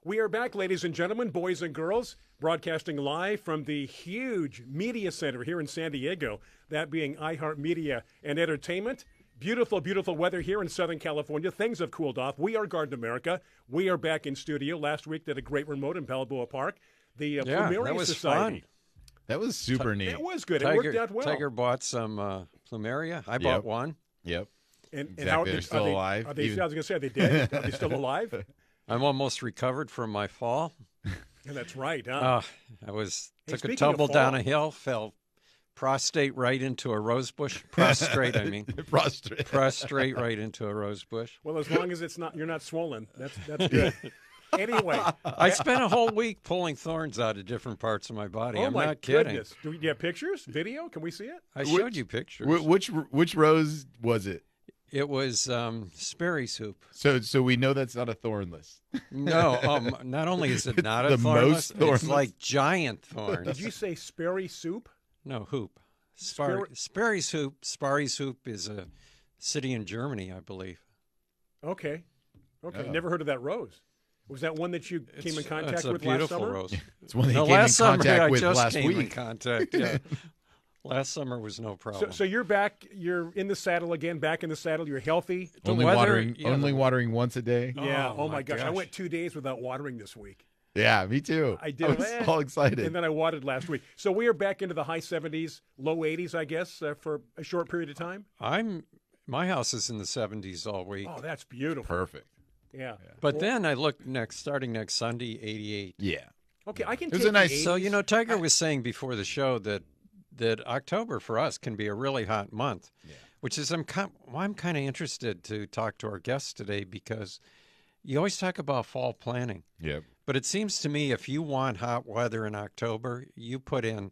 We are back, ladies and gentlemen, boys and girls, broadcasting live from the huge media center here in San Diego, that being iHeartMedia and Entertainment. Beautiful, beautiful weather here in Southern California. Things have cooled off. We are Garden America. We are back in studio. Last week did a great remote in Balboa Park. The Plumeria that was Society. fun. That was super neat. It was good. It worked out well. Tiger bought some Plumeria. I bought one. Yep. And Exactly. how They're still alive. I was going to say, are they dead? Are they still alive? I'm almost recovered from my fall. And that's right, huh? I took a speaking tumble of fall- down a hill, fell prostrate right into a rose bush. Prostrate, I mean. Prostrate. Prostrate right into a rose bush. Well, as long as you're not swollen, that's good. Anyway, I spent a whole week pulling thorns out of different parts of my body. oh I'm my not kidding. goodness. Do you have pictures? Video? Can we see it? I showed you pictures. Which rose was it? It was Sperry soup. So we know that's not a thornless. No, not only is it not a the thornless, most thornless. it's like giant thorns. Did you say Sperry soup? No, hoop. Sperry soup is a city in Germany, I believe. Okay. Oh. Never heard of that rose. Was that one that you came in contact it's a with last beautiful summer? rose. It's one that No, you came in last summer contact I with just last came in week. contact. Yeah. Last summer was no problem. So you're back. You're in the saddle again. Back in the saddle. You're healthy. Only weather- watering once a day. Yeah. Oh my my gosh. I gosh. went 2 days without watering this week. Yeah, me too. I did. I was all excited. And then I watered last week. So we are back into the high 70s, low 80s, I guess, for a short period of time. My house is in the 70s all week. Oh, that's beautiful. Perfect. Yeah. But then I look starting next Sunday, 88. Yeah. Okay, I can It was take a nice- the 80s. So, Tiger was saying before the show that October for us can be a really hot month, which is I'm kind of interested to talk to our guests today because you always talk about fall planning. Yep. But it seems to me if you want hot weather in October, you put in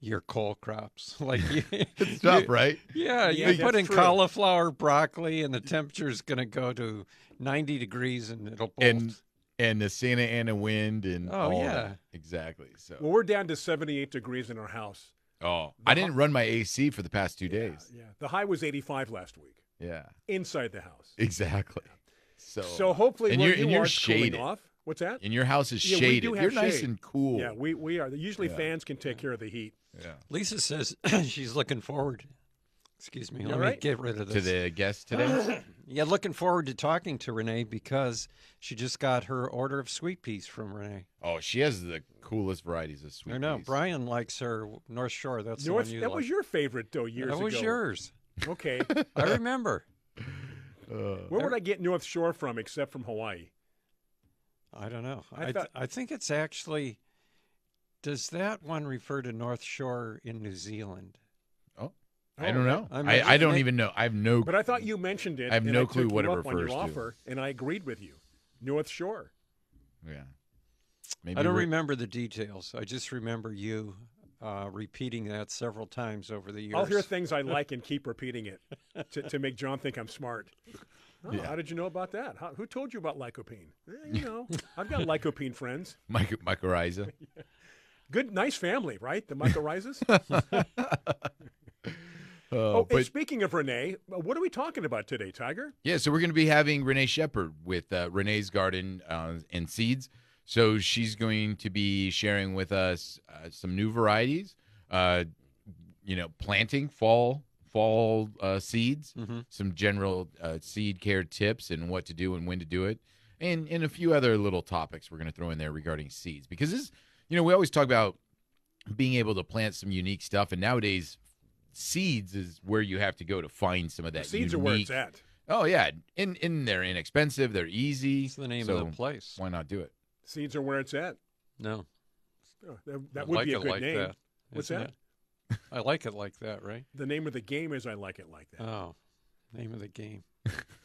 your coal crops. Like It's tough, right? Yeah, Yeah, you put that's in true. cauliflower, broccoli, and the temperature is going to go to 90 degrees and it'll bolt. And the Santa Ana wind and all yeah. that. Exactly. So Well, we're down to 78 degrees in our house. I didn't run my AC for the past 2 days. Yeah. The high was 85 last week Yeah. inside the house. Exactly. So hopefully and where you're, and you you're are it's cooling shaded. off. What's that? And your house is Yeah, we shaded. do have You're nice shade. and cool. Yeah, we are. Usually fans can take care of the heat. Yeah. Lisa says she's looking forward. Excuse me. Let all me right? get rid of To this. the guest today. Yeah, looking forward to talking to Renee because she just got her order of sweet peas from Renee. Oh, she has the coolest varieties of sweet I know. peas. Brian likes her North Shore. That's the North, one you that like. was your favorite, though, years ago. That was yours. Okay. I remember. Where would I get North Shore from except from Hawaii? I don't know. I thought- I think it's actually. Does that one refer to North Shore in New Zealand? I don't know. I I don't may- even know. I have no. But I thought you mentioned it. I have and no took clue you what it up on your refers to. offer, and I agreed with you. North Shore. Yeah. Maybe I don't we're- remember the details. I just remember you repeating that several times over the years. I'll hear things I like and keep repeating it to make John think I'm smart. Oh, Yeah. How did you know about that? Who told you about lycopene? I've got lycopene friends. Mycorrhiza. Good, nice family, right? The mycorrhizas. Oh, And speaking of Renee, what are we talking about today, Tiger? Yeah, so we're going to be having Renee Shepherd with Renee's Garden and Seeds. So she's going to be sharing with us some new varieties, planting fall seeds, some general seed care tips and what to do and when to do it, and a few other little topics we're going to throw in there regarding seeds. Because this, we always talk about being able to plant some unique stuff, and nowadays seeds is where you have to go to find some of that Seeds unique. are where it's at. Oh, yeah. And they're inexpensive. They're easy. It's the name so of the place. Why not do it? Seeds are where it's at. No. Oh, that I would like be a it good like name. that. What's isn't that? it? I like it like that, right? The name of the game is I like it like that. Oh, name of the game.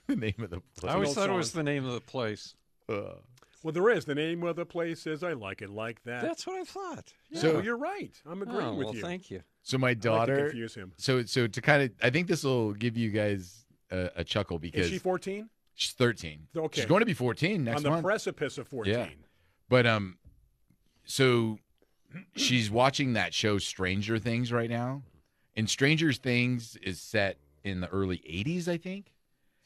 The name of the place. I always old thought it was song. the name of the place. Well, there is. The name of the place is I like it like that. That's what I thought. Yeah, So- well, you're right. I'm agreeing Oh, with well, you. thank you. So my I like to daughter. confuse him. So to kind of, I think this will give you guys a chuckle because Is she 14? she's 13. Okay. She's going to be 14 next On the month. precipice of 14. Yeah. But so she's watching that show Stranger Things right now, and Stranger Things is set in the early 80s, I think.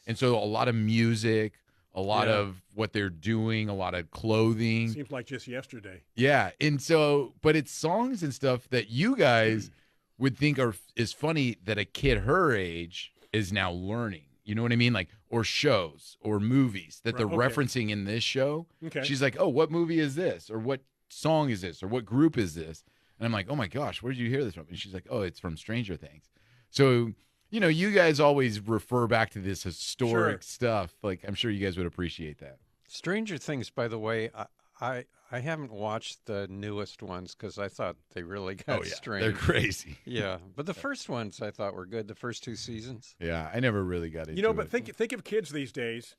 And so a lot of music, a lot of what they're doing, a lot of clothing. Seems like just yesterday. Yeah, and so, but it's songs and stuff that you guys would think is funny that a kid her age is now learning. You know what I mean? Like, or shows or movies that they're referencing in this show. Okay. She's like, oh, what movie is this? Or what song is this? Or what group is this? And I'm like, oh my gosh, where did you hear this from? And she's like, oh, it's from Stranger Things. So, you guys always refer back to this historic stuff. Like, I'm sure you guys would appreciate that. Stranger Things, by the way, I haven't watched the newest ones because I thought they really got strange. They're crazy. Yeah, but the first ones I thought were good. The first 2 seasons. Yeah, I never really got into it. But think of kids these days.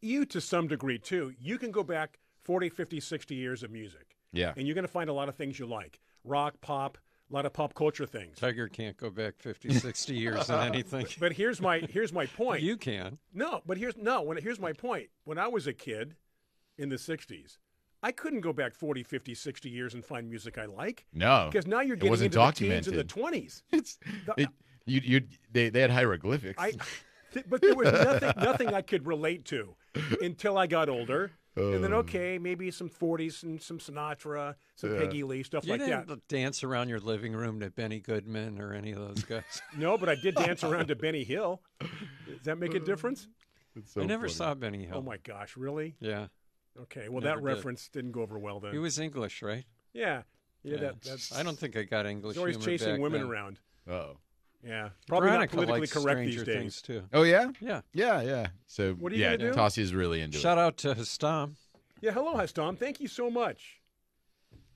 You to some degree too. You can go back 40, 50, 60 years of music. Yeah, and you're going to find a lot of things you like: rock, pop, a lot of pop culture things. Tiger can't go back 50, 60 years in anything. But here's my point. You can. No, but here's my point. When I was a kid in the 60s, I couldn't go back 40, 50, 60 years and find music I like. No. Because now you're getting into the teens and the 20s. They had hieroglyphics. But there was nothing I could relate to until I got older. And then, maybe some 40s and some Sinatra, some Peggy Lee, stuff like that. You didn't dance around your living room to Benny Goodman or any of those guys? No, but I did dance around to Benny Hill. Does that make a difference? I never saw Benny Hill. Oh, my gosh, really? Yeah. Okay, well, that reference didn't go over well then. He was English, right? Yeah. That's. I don't think I got English. He's always chasing women around. Oh. Yeah, probably Veronica not politically correct Stranger these days. Things too. Oh yeah, yeah. So what are you gonna do? Tassia's really into it. Shout out to Hastam. Yeah, hello Hastam. Thank you so much.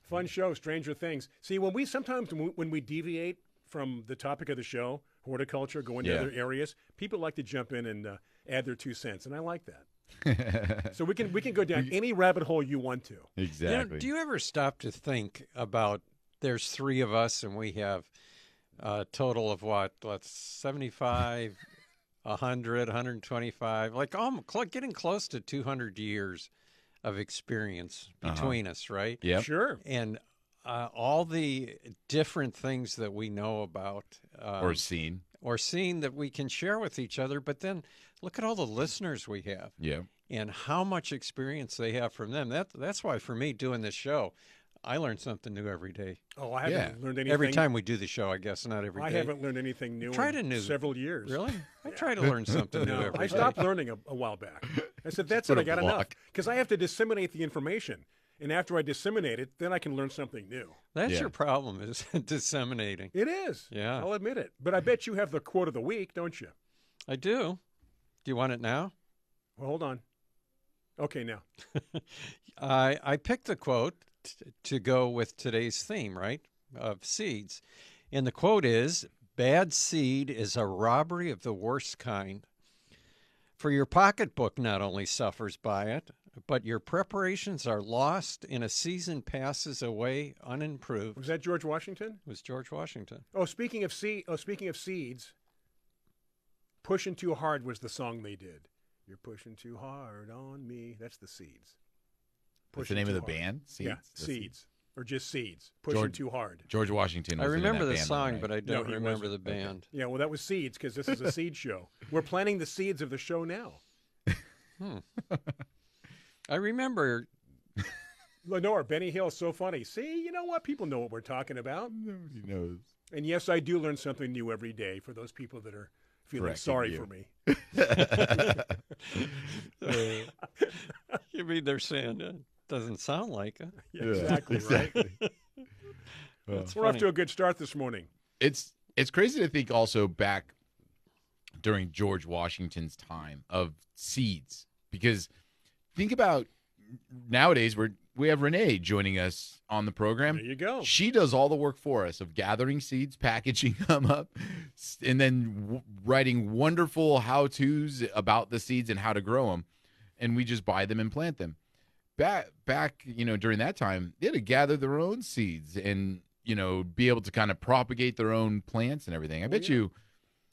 Fun show, Stranger Things. See, when we deviate from the topic of the show, horticulture, go into other areas, people like to jump in and add their 2 cents, and I like that. So we can go down any rabbit hole you want to. Exactly. Do you ever stop to think about? There's 3 of us, and we have a total of what? Let's 75, 100, 125, like getting close to 200 years of experience between us, right? Yeah, sure. And all the different things that we know about or seen that we can share with each other. But then look at all the listeners we have. Yeah. And how much experience they have from them. That's why for me doing this show, I learn something new every day. Oh, I haven't learned anything. Every time we do the show, I guess, not every day. I haven't learned anything new in several years. Really? I try to learn something new every day. I stopped learning a while back. I said, that's it, I got enough. Because I have to disseminate the information. And after I disseminate it, then I can learn something new. That's your problem, is disseminating. It is. Yeah. I'll admit it. But I bet you have the quote of the week, don't you? I do. Do you want it now? Well, hold on. Okay, now. I picked the quote to go with today's theme, right, of seeds. And the quote is, "Bad seed is a robbery of the worst kind. For your pocketbook not only suffers by it, but your preparations are lost and a season passes away unimproved." Was that George Washington? It was George Washington. Oh, speaking of seeds, "Pushing Too Hard" was the song they did. You're pushing too hard on me. That's the Seeds. What's the name of the band? Seeds? Yeah, Seeds. Or just Seeds. Pushing Too Hard. George Washington was I remember the band, song, right? but I don't remember the band. Okay. Yeah, well, that was Seeds because this is a seed show. We're planting the seeds of the show now. I remember. Lenore, Benny Hill, so funny. See, you know what? People know what we're talking about. Nobody knows. And yes, I do learn something new every day for those people that are feeling sorry for me. You mean they're saying it doesn't sound like it? Yeah, exactly. Right. We're off to a good start this morning. It's crazy to think also back during George Washington's time of seeds, because think about nowadays we have Renee joining us on the program. There you go. She does all the work for us of gathering seeds, packaging them up, and then writing wonderful how-tos about the seeds and how to grow them. And we just buy them and plant them. Back, during that time, they had to gather their own seeds and, be able to kind of propagate their own plants and everything. I bet you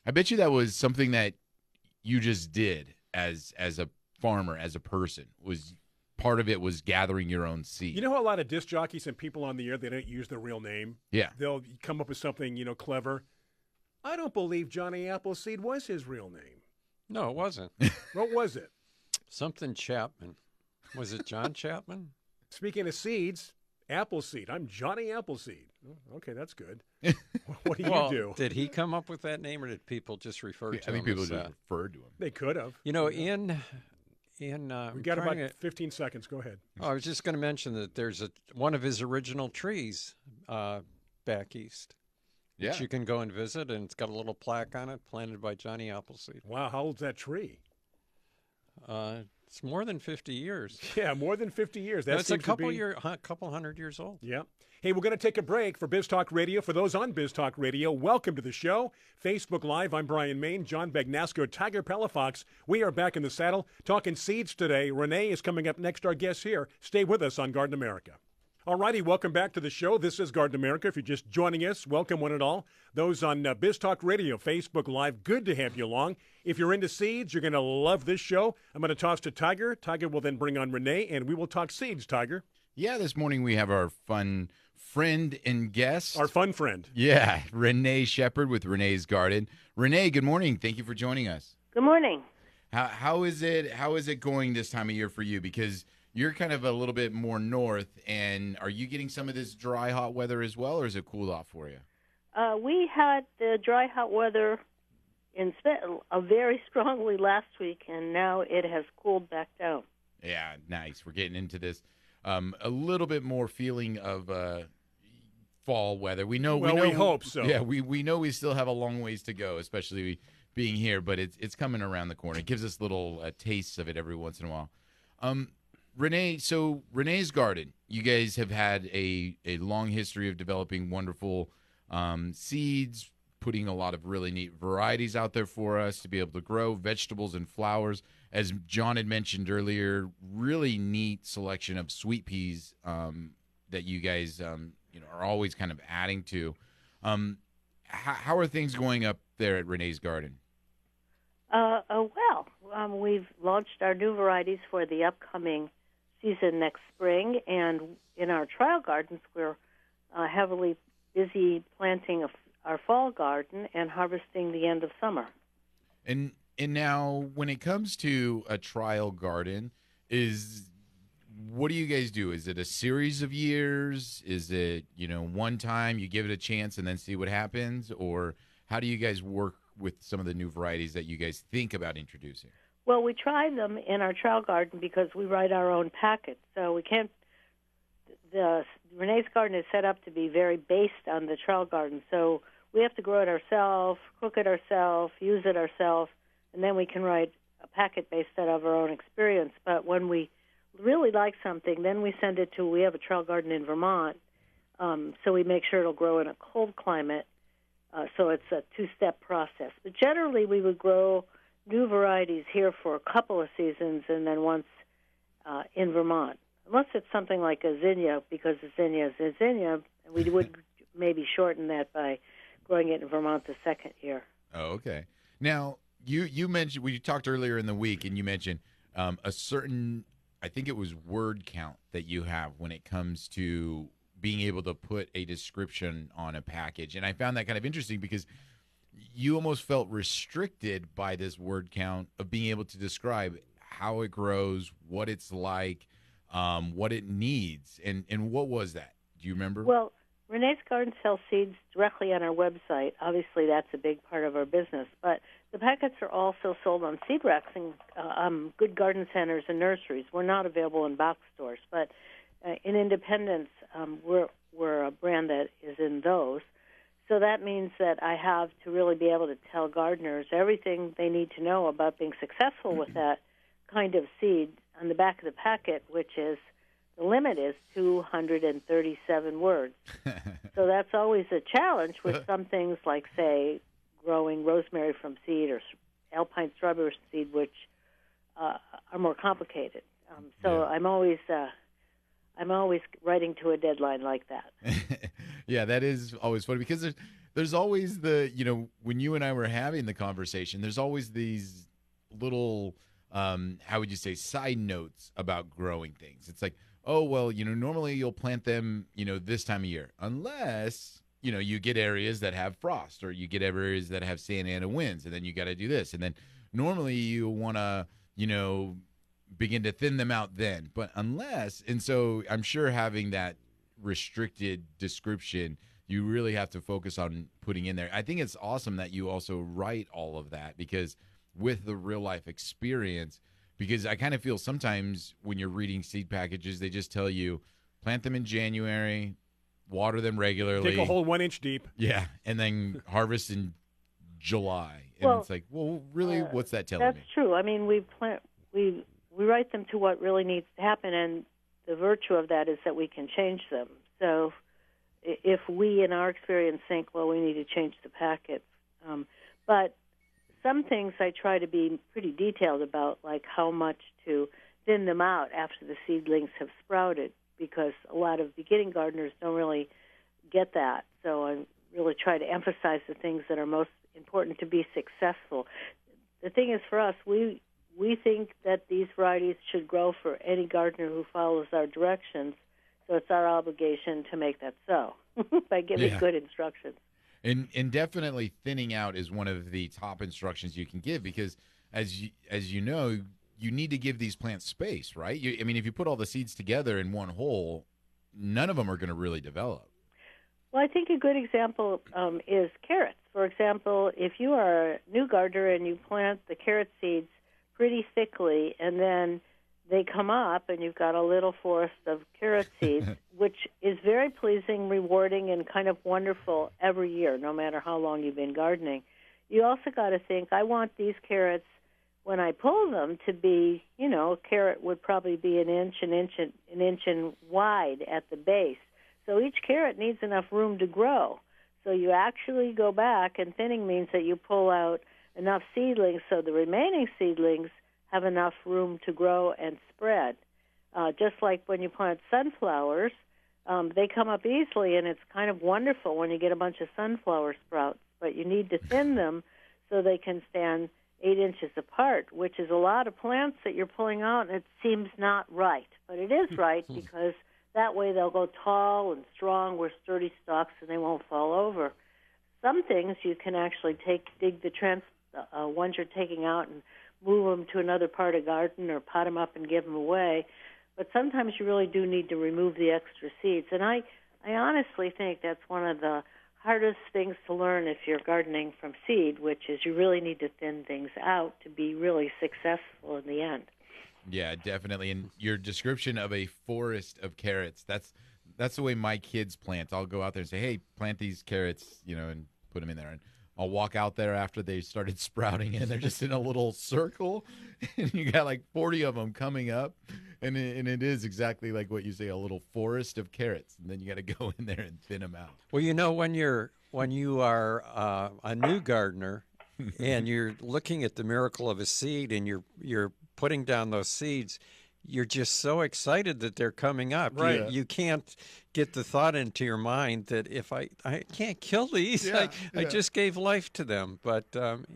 that was something that you just did as a farmer, as a person. Was part of it was gathering your own seed. You know how a lot of disc jockeys and people on the air, they don't use their real name? Yeah. They'll come up with something, clever. I don't believe Johnny Appleseed was his real name. No, it wasn't. What was it? Something Chapman. Was it John Chapman? Speaking of seeds, Appleseed. I'm Johnny Appleseed. Oh, okay, that's good. What do you Well, do? did he come up with that name, or did people just refer to I think him people as just that? referred to him. They could have. You know, in We I'm got about trying to- 15 seconds. Go ahead. I was just going to mention that there's one of his original trees back east. Yeah. Which you can go and visit, and it's got a little plaque on it, planted by Johnny Appleseed. Wow, how old's that tree? It's more than 50 years. Yeah, more than 50 years. That That's a seems to be... couple hundred years old. Yeah. Hey, we're going to take a break for Biz Talk Radio. For those on Biz Talk Radio, welcome to the show. Facebook Live, I'm Brian Main, John Bagnasco, Tiger Palafox. We are back in the saddle talking seeds today. Renee is coming up next, our guest here. Stay with us on Garden America. All righty, welcome back to the show. This is Garden America. If you're just joining us, welcome one and all. Those on Biz Talk Radio, Facebook Live, good to have you along. If you're into seeds, you're going to love this show. I'm going to toss to Tiger. Tiger will then bring on Renee, and we will talk seeds, Tiger. Yeah, this morning we have our fun friend and guest. Our fun friend. Yeah, Renee Shepard with Renee's Garden. Renee, good morning. Thank you for joining us. Good morning. How is it going this time of year for you? Because you're kind of a little bit more north, and are you getting some of this dry, hot weather as well, or is it cooled off for you? We had the dry, hot weather very strongly last week, and now it has cooled back down. Yeah, nice. We're getting into this a little bit more feeling of fall weather. We hope so. Yeah, we know we still have a long ways to go, especially being here, but it's coming around the corner. It gives us little tastes of it every once in a while. Renee, so Renee's Garden, you guys have had a long history of developing wonderful seeds, putting a lot of really neat varieties out there for us to be able to grow vegetables and flowers. As John had mentioned earlier, really neat selection of sweet peas that you guys are always kind of adding to. How are things going up there at Renee's Garden? We've launched our new varieties for the upcoming season next spring, and in our trial gardens, we're heavily busy planting our fall garden and harvesting the end of summer. And now, when it comes to a trial garden, what do you guys do? Is it a series of years? Is it one time you give it a chance and then see what happens, or how do you guys work with some of the new varieties that you guys think about introducing? Well, we try them in our trial garden because we write our own packet, so we can't. The Renee's Garden is set up to be very based on the trial garden, so we have to grow it ourselves, cook it ourselves, use it ourselves, and then we can write a packet based out of our own experience. But when we really like something, then we send it to. We have a trial garden in Vermont, so we make sure it'll grow in a cold climate. So it's a two-step process. But generally, we would grow new varieties here for a couple of seasons and then once in Vermont. Unless it's something like a zinnia, because a zinnia is a zinnia, and we would maybe shorten that by growing it in Vermont the second year. Oh, okay. Now, you mentioned, we talked earlier in the week, and you mentioned a certain, I think it was word count that you have when it comes to being able to put a description on a package. And I found that kind of interesting because you almost felt restricted by this word count of being able to describe how it grows, what it's like, what it needs. And what was that? Do you remember? Well, Renee's Garden sells seeds directly on our website. Obviously, that's a big part of our business. But the packets are also sold on seed racks and good garden centers and nurseries. We're not available in box stores, but in independents, we're a brand that is in those. So that means that I have to really be able to tell gardeners everything they need to know about being successful with that kind of seed on the back of the packet, which is the limit is 237 words. So that's always a challenge with some things like, say, growing rosemary from seed or alpine strawberry from seed, which are more complicated. So yeah. I'm always writing to a deadline like that. Yeah, that is always funny because there's always when you and I were having the conversation, there's always these little, how would you say, side notes about growing things. It's like, oh, well, normally you'll plant them, this time of year, unless, you get areas that have frost or you get areas that have Santa Ana winds, and then you got to do this. And then normally you want to, begin to thin them out then. But unless, and so I'm sure having that restricted description, you really have to focus on putting in there. I think it's awesome that you also write all of that, because with the real life experience, because I kind of feel sometimes when you're reading seed packages, they just tell you plant them in January, water them regularly. Dig a hole 1 inch deep. Yeah, and then harvest in July. And it's like, well, really, what's that telling me? That's true. I mean, we write them to what really needs to happen, and the virtue of that is that we can change them. So if we, in our experience, think, well, we need to change the packet. But some things I try to be pretty detailed about, like how much to thin them out after the seedlings have sprouted, because a lot of beginning gardeners don't really get that. So I really try to emphasize the things that are most important to be successful. The thing is, for us, we think that these varieties should grow for any gardener who follows our directions, so it's our obligation to make that so by giving good instructions. And definitely thinning out is one of the top instructions you can give, because as you know, you need to give these plants space, right? I mean, if you put all the seeds together in one hole, none of them are going to really develop. Well, I think a good example is carrots. For example, if you are a new gardener and you plant the carrot seeds pretty thickly, and then they come up and you've got a little forest of carrot seeds, which is very pleasing, rewarding, and kind of wonderful every year, no matter how long you've been gardening. You also got to think, I want these carrots, when I pull them, to be, a carrot would probably be an inch and wide at the base. So each carrot needs enough room to grow. So you actually go back, and thinning means that you pull out enough seedlings so the remaining seedlings have enough room to grow and spread. Just like when you plant sunflowers, they come up easily, and it's kind of wonderful when you get a bunch of sunflower sprouts. But you need to thin them so they can stand 8 inches apart, which is a lot of plants that you're pulling out, and it seems not right. But it is right, because that way they'll go tall and strong with sturdy stalks, and they won't fall over. Some things you can actually dig the ones you're taking out and move them to another part of the garden, or pot them up and give them away. But sometimes you really do need to remove the extra seeds. And I honestly think that's one of the hardest things to learn if you're gardening from seed, which is you really need to thin things out to be really successful in the end. Yeah, definitely. And your description of a forest of carrots, that's the way my kids plant. I'll go out there and say, hey, plant these carrots, and put them in there. And I'll walk out there after they started sprouting, and they're just in a little circle, and you got like 40 of them coming up, and it is exactly like what you say, a little forest of carrots, and then you got to go in there and thin them out. Well, when you are a new gardener and you're looking at the miracle of a seed, and you're putting down those seeds, you're just so excited that they're coming up. Right. You can't get the thought into your mind that if I can't kill these, I just gave life to them. But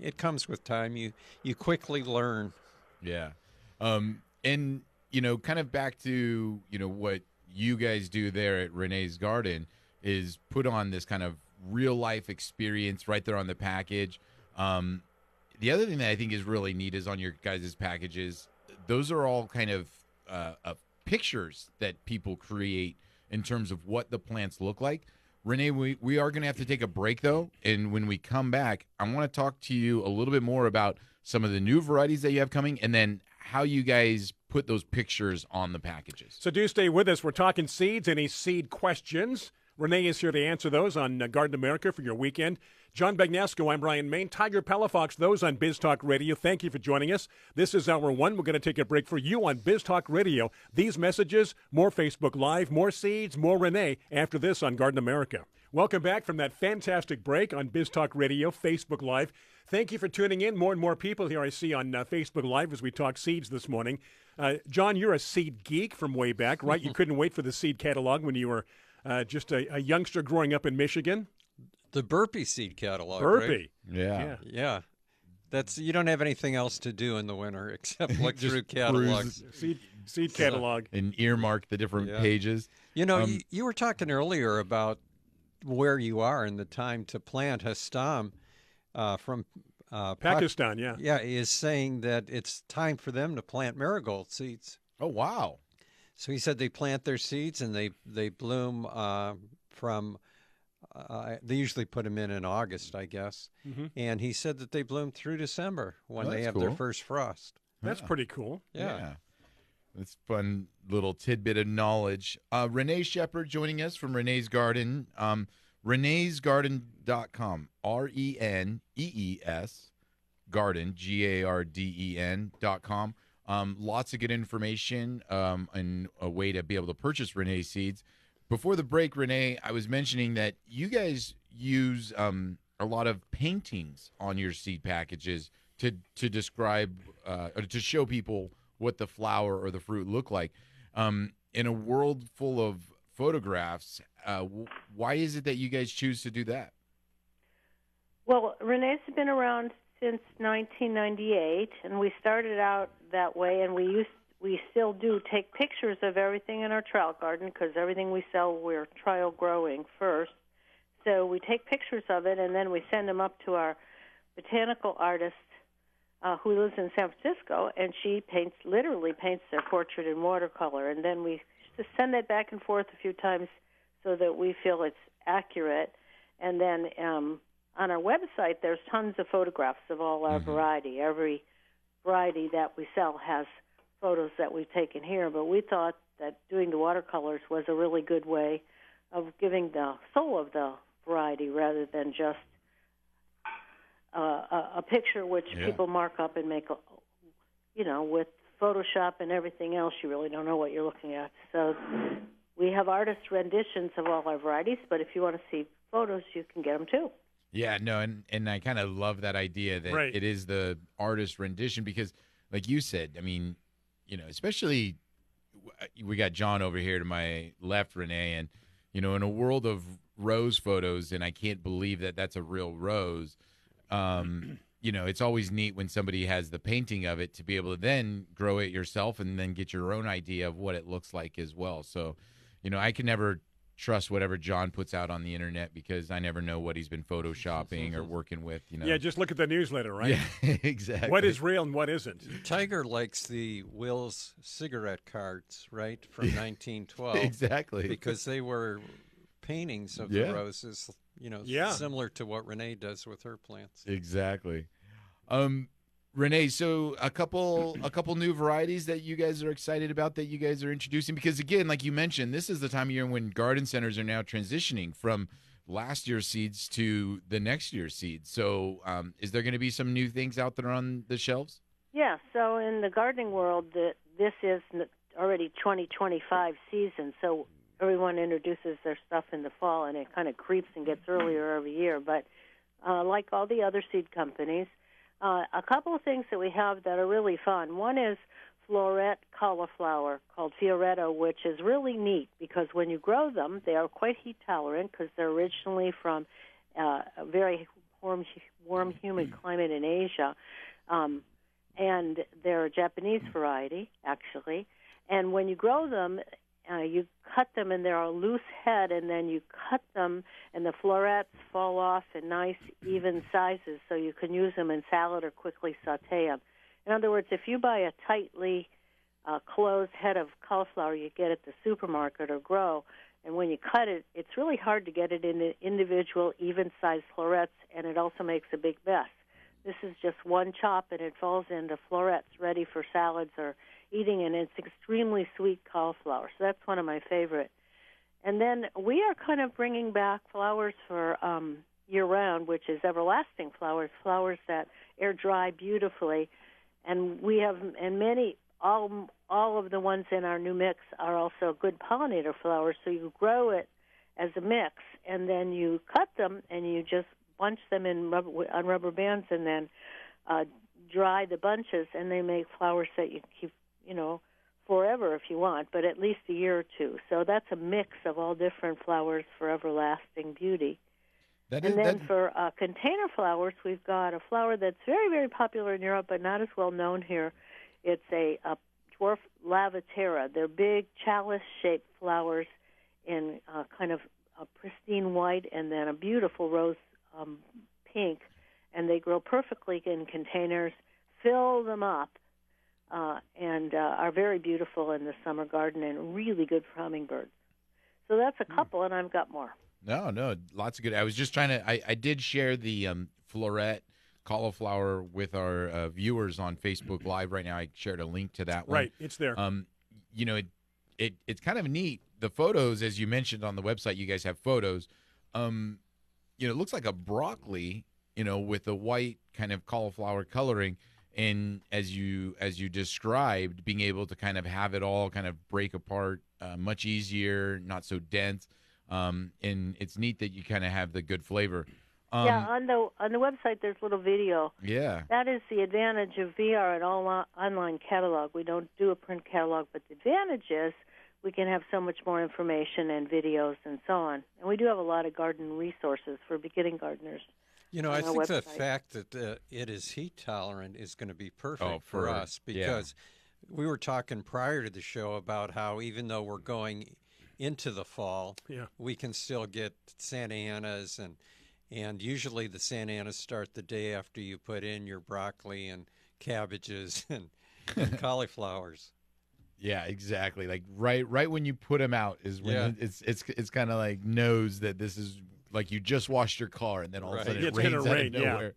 it comes with time. You quickly learn. Yeah. And, kind of back to, what you guys do there at Renee's Garden is put on this kind of real life experience right there on the package. The other thing that I think is really neat is on your guys' packages, those are all kind of pictures that people create in terms of what the plants look like. Renee, we are going to have to take a break, though, and when we come back, I want to talk to you a little bit more about some of the new varieties that you have coming, and then how you guys put those pictures on the packages. So do stay with us. We're talking seeds. Any seed questions? Renee is here to answer those on Garden America for your weekend. John Bagnasco, I'm Brian Main. Tiger Palafox, those on Biz Talk Radio. Thank you for joining us. This is hour one. We're going to take a break for you on Biz Talk Radio. These messages, more Facebook Live, more seeds, more Renee after this on Garden America. Welcome back from that fantastic break on Biz Talk Radio, Facebook Live. Thank you for tuning in. More and more people here I see on Facebook Live as we talk seeds this morning. John, you're a seed geek from way back, right? You couldn't wait for the seed catalog when you were just a youngster growing up in Michigan. The Burpee seed catalog. Burpee. Right? Yeah. That's, you don't have anything else to do in the winter except look through catalogs. Seed catalog. And earmark the different pages. You were talking earlier about where you are and the time to plant. Hastam from Pakistan, yeah. Yeah, is saying that it's time for them to plant marigold seeds. Oh, wow. So he said they plant their seeds and they bloom from. They usually put them in August, I guess. Mm-hmm. And he said that they bloom through December when they that's have their cool. first frost. That's pretty cool. Yeah. That's a fun little tidbit of knowledge. Renee Shepard joining us from Renee's Garden. Renee'sGarden.com. RENEES Garden, GARDEN.com. Lots of good information and a way to be able to purchase Renee seeds. Before the break, Renee, I was mentioning that you guys use a lot of paintings on your seed packages to describe or to show people what the flower or the fruit look like. In a world full of photographs, why is it that you guys choose to do that? Well, Renee's been around since 1998, and we started out that way, and we still do take pictures of everything in our trial garden because everything we sell we're trial growing first. So we take pictures of it, and then we send them up to our botanical artist who lives in San Francisco, and she literally paints their portrait in watercolor, and then we just send that back and forth a few times so that we feel it's accurate. And then on our website, there's tons of photographs of all our variety. Every variety that we sell has photos that we've taken here, but we thought that doing the watercolors was a really good way of giving the soul of the variety rather than just a picture which people mark up and make, with Photoshop and everything else, you really don't know what you're looking at. So we have artist renditions of all our varieties, but if you want to see photos, you can get them too. Yeah, no, and I kind of love that idea that it is the artist rendition because, like you said, I mean, especially we got John over here to my left, Renee, and, in a world of rose photos, and I can't believe that that's a real rose, it's always neat when somebody has the painting of it to be able to then grow it yourself and then get your own idea of what it looks like as well. So, I can never trust whatever John puts out on the internet because I never know what he's been photoshopping or working with. Yeah, just look at the newsletter, right? Yeah, exactly. What is real and what isn't? Tiger likes the Will's cigarette cards, right, from 1912. Exactly. Because they were paintings of the roses, similar to what Renee does with her plants. Exactly. Renee, so a couple new varieties that you guys are excited about that you guys are introducing because again, like you mentioned, this is the time of year when garden centers are now transitioning from last year's seeds to the next year's seeds. So, is there going to be some new things out there on the shelves? Yeah. So in the gardening world, this is already 2025 season. So everyone introduces their stuff in the fall, and it kind of creeps and gets earlier every year. But like all the other seed companies. A couple of things that we have that are really fun. One is floret cauliflower called Fioretto, which is really neat because when you grow them, they are quite heat tolerant because they're originally from a very warm, humid climate in Asia. And they're a Japanese variety, actually. And when you grow them, you cut them and they're a loose head, and then you cut them and the florets fall off in nice, even sizes so you can use them in salad or quickly saute them. In other words, if you buy a tightly closed head of cauliflower you get at the supermarket or grow, and when you cut it, it's really hard to get it into individual, even-sized florets, and it also makes a big mess. This is just one chop, and it falls into florets ready for salads or eating, and it's extremely sweet cauliflower. So that's one of my favorite. And then we are kind of bringing back flowers for year-round, which is everlasting flowers that air dry beautifully. And we have, and many, all of the ones in our new mix are also good pollinator flowers. So you grow it as a mix, and then you cut them, and you just bunch them on rubber bands, and then dry the bunches, and they make flowers that you keep, forever if you want, but at least a year or two. So that's a mix of all different flowers for everlasting beauty. For container flowers, we've got a flower that's very, very popular in Europe, but not as well known here. It's a dwarf lavatera. They're big chalice-shaped flowers in kind of a pristine white and then a beautiful rose pink. and they grow perfectly in containers. Fill them up, and are very beautiful in the summer garden and really good for hummingbirds. So that's a couple, and I've got more. No, lots of good. I was just trying to. I did share the floret cauliflower with our viewers on Facebook Live right now. I shared a link to that one. Right, it's there. You know, it's kind of neat. The photos, as you mentioned on the website, you guys have photos. You know, it looks like a broccoli, you know, with a white kind of cauliflower coloring. And as you described, being able to kind of have it all kind of break apart much easier, not so dense. And it's neat that you kind of have the good flavor. Yeah, on the website there's a little video. Yeah. That is the advantage of VR and online catalog. We don't do a print catalog, but the advantage is we can have so much more information and videos and so on. And we do have a lot of garden resources for beginning gardeners. You know, I think the fact that it is heat tolerant is going to be perfect for us, because we were talking prior to the show about how even though we're going into the fall, we can still get Santa Anas, and usually the Santa Anas start the day after you put in your broccoli and cabbages and cauliflowers. Yeah, exactly. Like right when you put them out is when it's kind of like knows that this is like you just washed your car, and then all of a sudden it rains out of nowhere.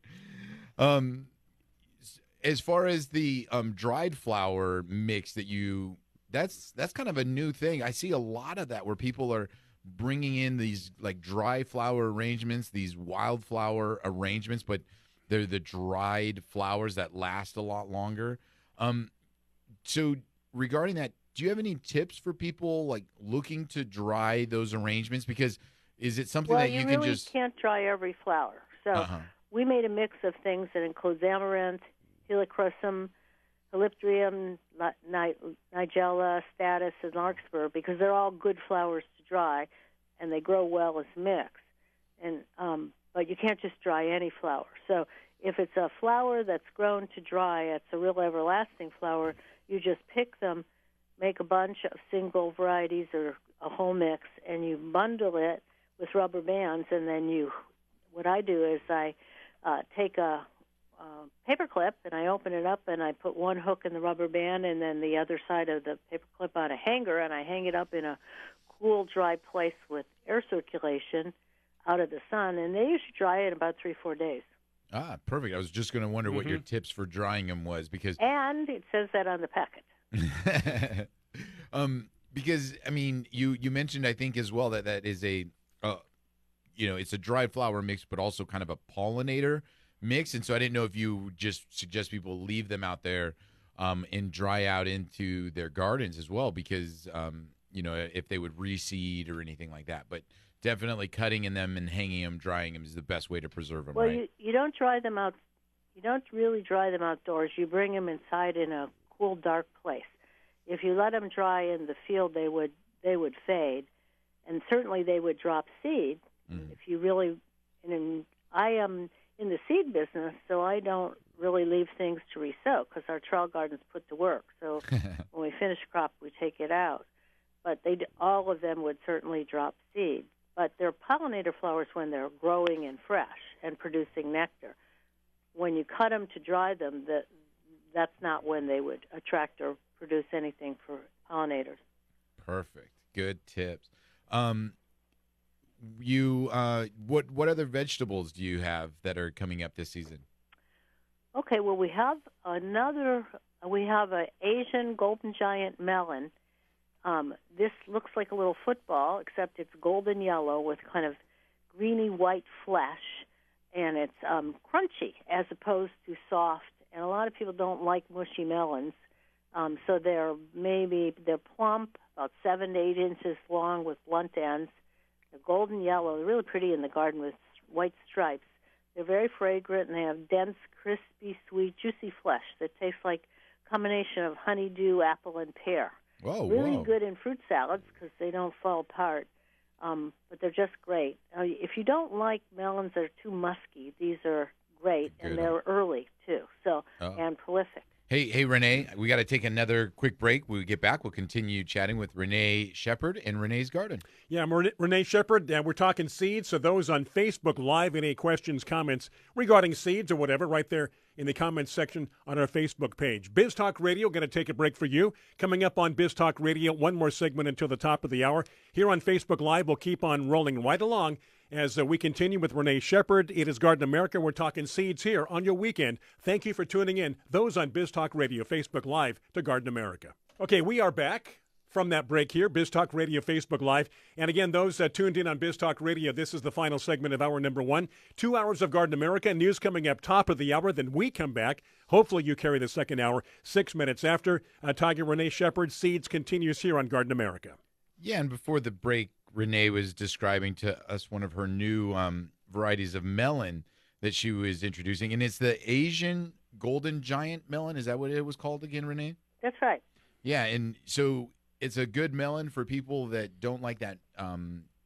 As far as the dried flower mix that's kind of a new thing. I see a lot of that where people are bringing in these like dry flower arrangements, these wildflower arrangements, but they're the dried flowers that last a lot longer. So regarding that, do you have any tips for people like looking to dry those arrangements? Because is it something that you can really can't dry every flower. So we made a mix of things that includes amaranth, helichrysum, Elyptrium, Nigella, Status, and Larkspur, because they're all good flowers to dry, and they grow well as mix. And but you can't just dry any flower. So if it's a flower that's grown to dry, it's a real everlasting flower, you just pick them, make a bunch of single varieties or a whole mix, and you bundle it with rubber bands, and then what I do is I take a paper clip and I open it up and I put one hook in the rubber band and then the other side of the paper clip on a hanger, and I hang it up in a cool, dry place with air circulation out of the sun, and they usually dry in about 3-4 days. Ah, perfect. I was just going to wonder what your tips for drying them was, because and it says that on the packet. Because I mean, you mentioned, I think as well, that is a it's a dried flower mix, but also kind of a pollinator mix. And so I didn't know if you just suggest people leave them out there and dry out into their gardens as well, because if they would reseed or anything like that. But definitely cutting in them and hanging them, drying them is the best way to preserve them. Well, right? you don't dry them out. You don't really dry them outdoors. You bring them inside in a cool, dark place. If you let them dry in the field, they would fade, and certainly they would drop seed. If you really, I am in the seed business, so I don't really leave things to resoak because our trail gardens put to work. So when we finish a crop, we take it out. But all of them would certainly drop seed. But they're pollinator flowers when they're growing and fresh and producing nectar. When you cut them to dry them, that's not when they would attract or produce anything for pollinators. Perfect. Good tips. What other vegetables do you have that are coming up this season? Okay, well, we have an Asian golden giant melon. This looks like a little football, except it's golden yellow with kind of greeny white flesh, and it's crunchy as opposed to soft. And a lot of people don't like mushy melons, so they're plump, about 7 to 8 inches long with blunt ends. They're golden yellow. They're really pretty in the garden with white stripes. They're very fragrant, and they have dense, crispy, sweet, juicy flesh that tastes like a combination of honeydew, apple, and pear. Really good in fruit salads because they don't fall apart, but they're just great. If you don't like melons that are too musky, these are great, and they're early too, and prolific. Hey, Renee, we got to take another quick break. When we get back, we'll continue chatting with Renee Shepard and Renee's Garden. Yeah, I'm Renee Shepard. We're talking seeds. So those on Facebook Live, any questions, comments regarding seeds or whatever, right there in the comments section on our Facebook page. Biz Talk Radio, going to take a break for you. Coming up on Biz Talk Radio, one more segment until the top of the hour. Here on Facebook Live, we'll keep on rolling right along as we continue with Renee Shepard. It is Garden America. We're talking seeds here on your weekend. Thank you for tuning in, those on Biz Talk Radio, Facebook Live, to Garden America. Okay, we are back from that break here, Biz Talk Radio, Facebook Live. And again, those tuned in on Biz Talk Radio, this is the final segment of hour number 1. 2 hours of Garden America. News coming up top of the hour. Then we come back. Hopefully you carry the second hour 6 minutes after. Tiger Renee Shepard, Seeds continues here on Garden America. Yeah, and before the break, Renee was describing to us one of her new varieties of melon that she was introducing, and it's the Asian Golden Giant melon. Is that what it was called again, Renee? That's right. Yeah, and so it's a good melon for people that don't like that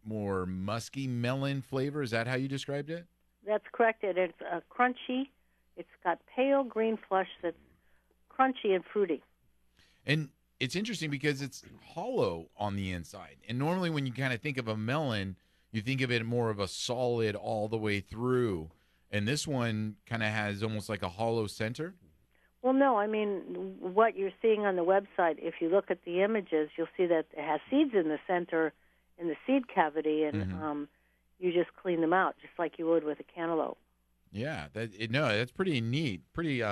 more musky melon flavor. Is that how you described it? That's correct. It's crunchy. It's got pale green flesh that's crunchy and fruity. And it's interesting because it's hollow on the inside. And normally when you kind of think of a melon, you think of it more of a solid all the way through. And this one kind of has almost like a hollow center. Well, no, I mean, what you're seeing on the website, if you look at the images, you'll see that it has seeds in the center, in the seed cavity, and you just clean them out, just like you would with a cantaloupe. Yeah, that's pretty neat, pretty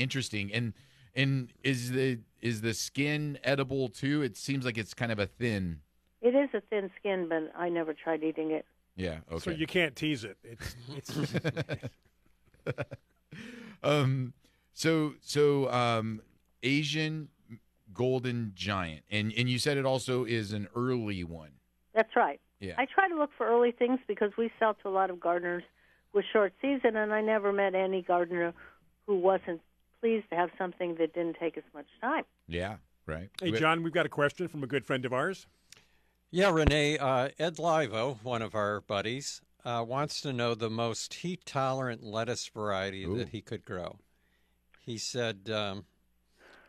interesting. And is the skin edible too? It seems like it's kind of a thin. It is a thin skin, but I never tried eating it. Yeah, okay. So you can't tease it. It's So Asian Golden Giant, and you said it also is an early one. That's right. Yeah. I try to look for early things because we sell to a lot of gardeners with short season, and I never met any gardener who wasn't pleased to have something that didn't take as much time. Yeah, right. Hey, John, we've got a question from a good friend of ours. Yeah, Renee, Ed Livo, one of our buddies, wants to know the most heat-tolerant lettuce variety that he could grow. He said, well,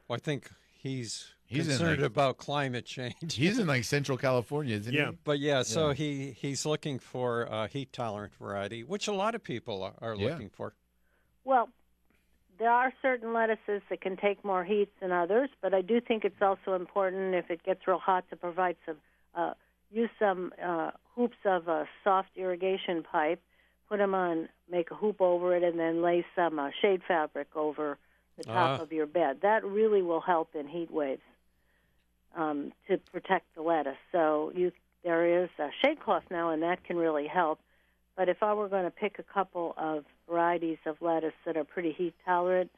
I think he's concerned about climate change. He's in like Central California, isn't he? But so he's looking for a heat-tolerant variety, which a lot of people are looking for. Well, there are certain lettuces that can take more heat than others, but I do think it's also important if it gets real hot to provide use some hoops of a soft irrigation pipe, put them on, make a hoop over it, and then lay some shade fabric over the top of your bed. That really will help in heat waves to protect the lettuce. So there is a shade cloth now, and that can really help. But if I were going to pick a couple of varieties of lettuce that are pretty heat tolerant,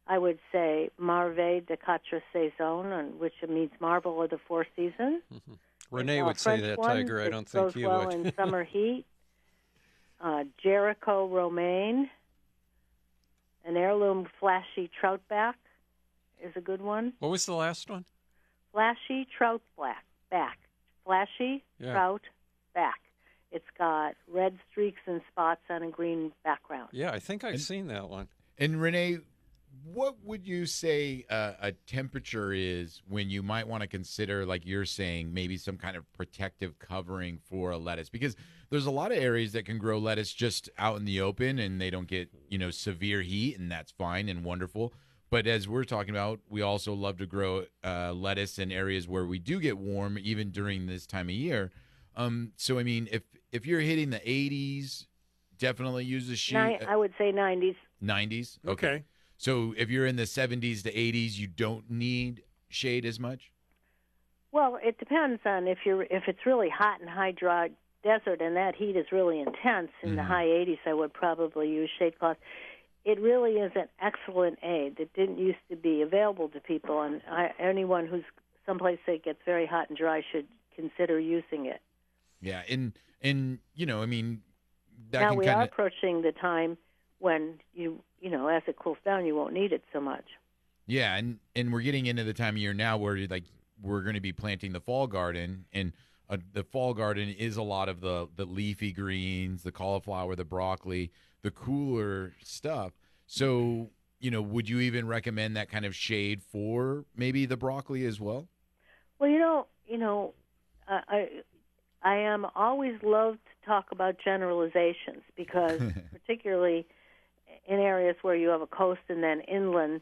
I would say Marve de Quatre Saisons, which means marble of the four seasons. Mm-hmm. Renee would say that, Tiger. I don't think you would. would. In summer heat. Jericho Romaine, an heirloom flashy troutback is a good one. What was the last one? Flashy troutback. Flashy troutback. It's got red streaks and spots on a green background. Yeah, I think I've seen that one. And Renee, what would you say a temperature is when you might want to consider, like you're saying, maybe some kind of protective covering for a lettuce? Because there's a lot of areas that can grow lettuce just out in the open and they don't get, severe heat, and that's fine and wonderful. But as we're talking about, we also love to grow lettuce in areas where we do get warm, even during this time of year. So, I mean, if you're hitting the 80s, definitely use a sheet. I would say 90s. 90s? Okay. So if you're in the 70s to 80s, you don't need shade as much? Well, it depends on if it's really hot and high dry desert and that heat is really intense in the high 80s, I would probably use shade cloth. It really is an excellent aid that didn't used to be available to people, and anyone who's someplace that gets very hot and dry should consider using it. Yeah, and I mean, that now can we kinda... are approaching the time when as it cools down, you won't need it so much. Yeah, and we're getting into the time of year now where we're going to be planting the fall garden, and the fall garden is a lot of the leafy greens, the cauliflower, the broccoli, the cooler stuff. So would you even recommend that kind of shade for maybe the broccoli as well? Well, I am always love to talk about generalizations because particularly in areas where you have a coast and then inland,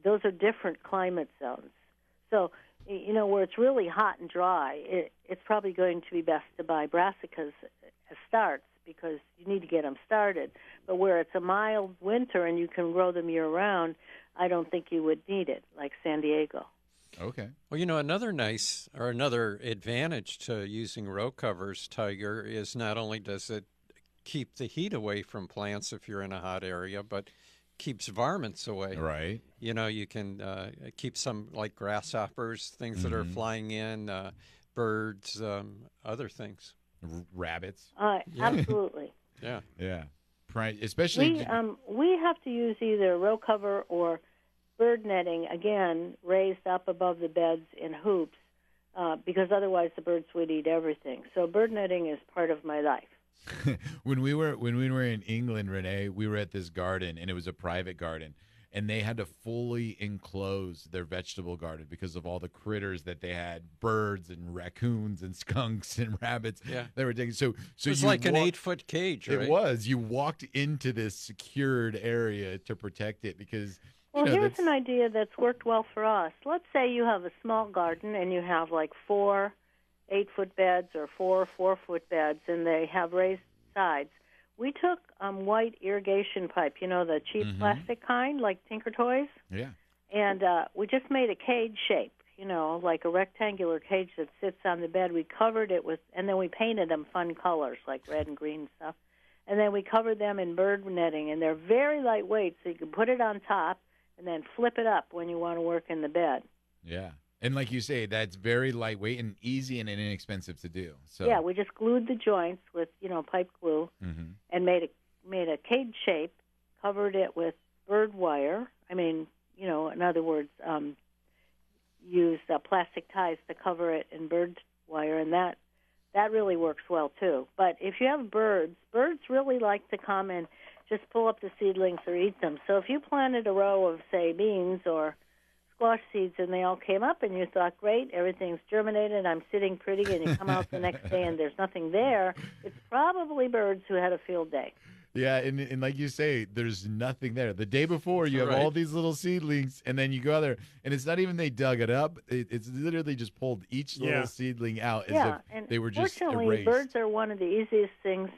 those are different climate zones. So, where it's really hot and dry, it's probably going to be best to buy brassicas as starts because you need to get them started. But where it's a mild winter and you can grow them year-round, I don't think you would need it, like San Diego. Okay. Well, another advantage to using row covers, Tiger, is not only does it keep the heat away from plants if you're in a hot area, but keeps varmints away. Right. You can keep some like grasshoppers, things that are flying in, birds, other things. Rabbits. Absolutely. Yeah. Yeah. Especially we have to use either row cover or bird netting, again, raised up above the beds in hoops, because otherwise the birds would eat everything. So bird netting is part of my life. When we were in England, Renee, we were at this garden, and it was a private garden, and they had to fully enclose their vegetable garden because of all the critters that they had, birds and raccoons and skunks and rabbits. Yeah. They were taking so it's like an 8-foot cage, right? It was. You walked into this secured area to protect it because Well, here's an idea that's worked well for us. Let's say you have a small garden and you have like 4 8-foot beds or 4 4-foot beds, and they have raised sides. We took white irrigation pipe, the cheap plastic kind, like Tinker Toys. Yeah. And we just made a cage shape, like a rectangular cage that sits on the bed. We covered it with, and then we painted them fun colors like red and green and stuff. And then we covered them in bird netting, and they're very lightweight, so you can put it on top and then flip it up when you want to work in the bed. Yeah. And like you say, that's very lightweight and easy and inexpensive to do. So yeah, we just glued the joints with, pipe glue and made a cage shape, covered it with bird wire. In other words, used plastic ties to cover it in bird wire, and that really works well too. But if you have birds really like to come and just pull up the seedlings or eat them. So if you planted a row of, say, beans or squash seeds and they all came up and you thought, great, everything's germinated, I'm sitting pretty, and you come out the next day and there's nothing there, it's probably birds who had a field day. Yeah, and like you say, there's nothing there. The day before, you have all these little seedlings, and then you go out there, and it's not even they dug it up. It's literally just pulled each little seedling out as if they were just fortunately, erased. Birds are one of the easiest things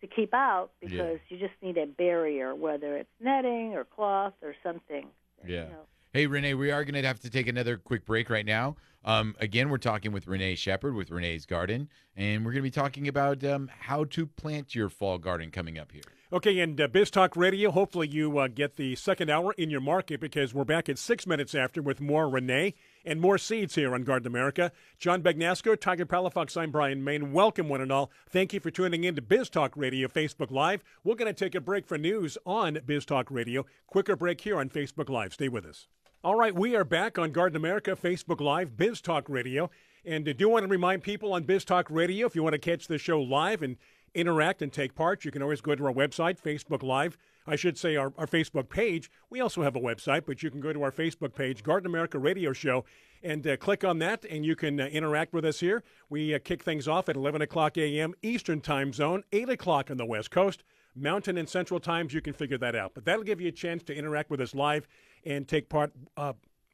to keep out because you just need a barrier, whether it's netting or cloth or something. Yeah. Hey, Renee, we are going to have to take another quick break right now. Again, we're talking with Renee Shepherd with Renee's Garden, and we're going to be talking about how to plant your fall garden coming up here. Okay, and Biz Talk Radio, hopefully you get the second hour in your market because we're back at 6 minutes after with more Renee and more seeds here on Garden America. John Bagnasco, Tiger Palafox, I'm Brian Main. Welcome, one and all. Thank you for tuning in to Biz Talk Radio Facebook Live. We're going to take a break for news on Biz Talk Radio. Quicker break here on Facebook Live. Stay with us. All right, we are back on Garden America, Facebook Live, Biz Talk Radio. And I do want to remind people on Biz Talk Radio, if you want to catch the show live and interact and take part, you can always go to our website, Facebook Live. I should say our Facebook page. We also have a website, but you can go to our Facebook page, Garden America Radio Show, and click on that, and you can interact with us here. We kick things off at 11 o'clock a.m. Eastern Time Zone, 8 o'clock on the West Coast. Mountain and Central Times, you can figure that out. But that'll give you a chance to interact with us live and take part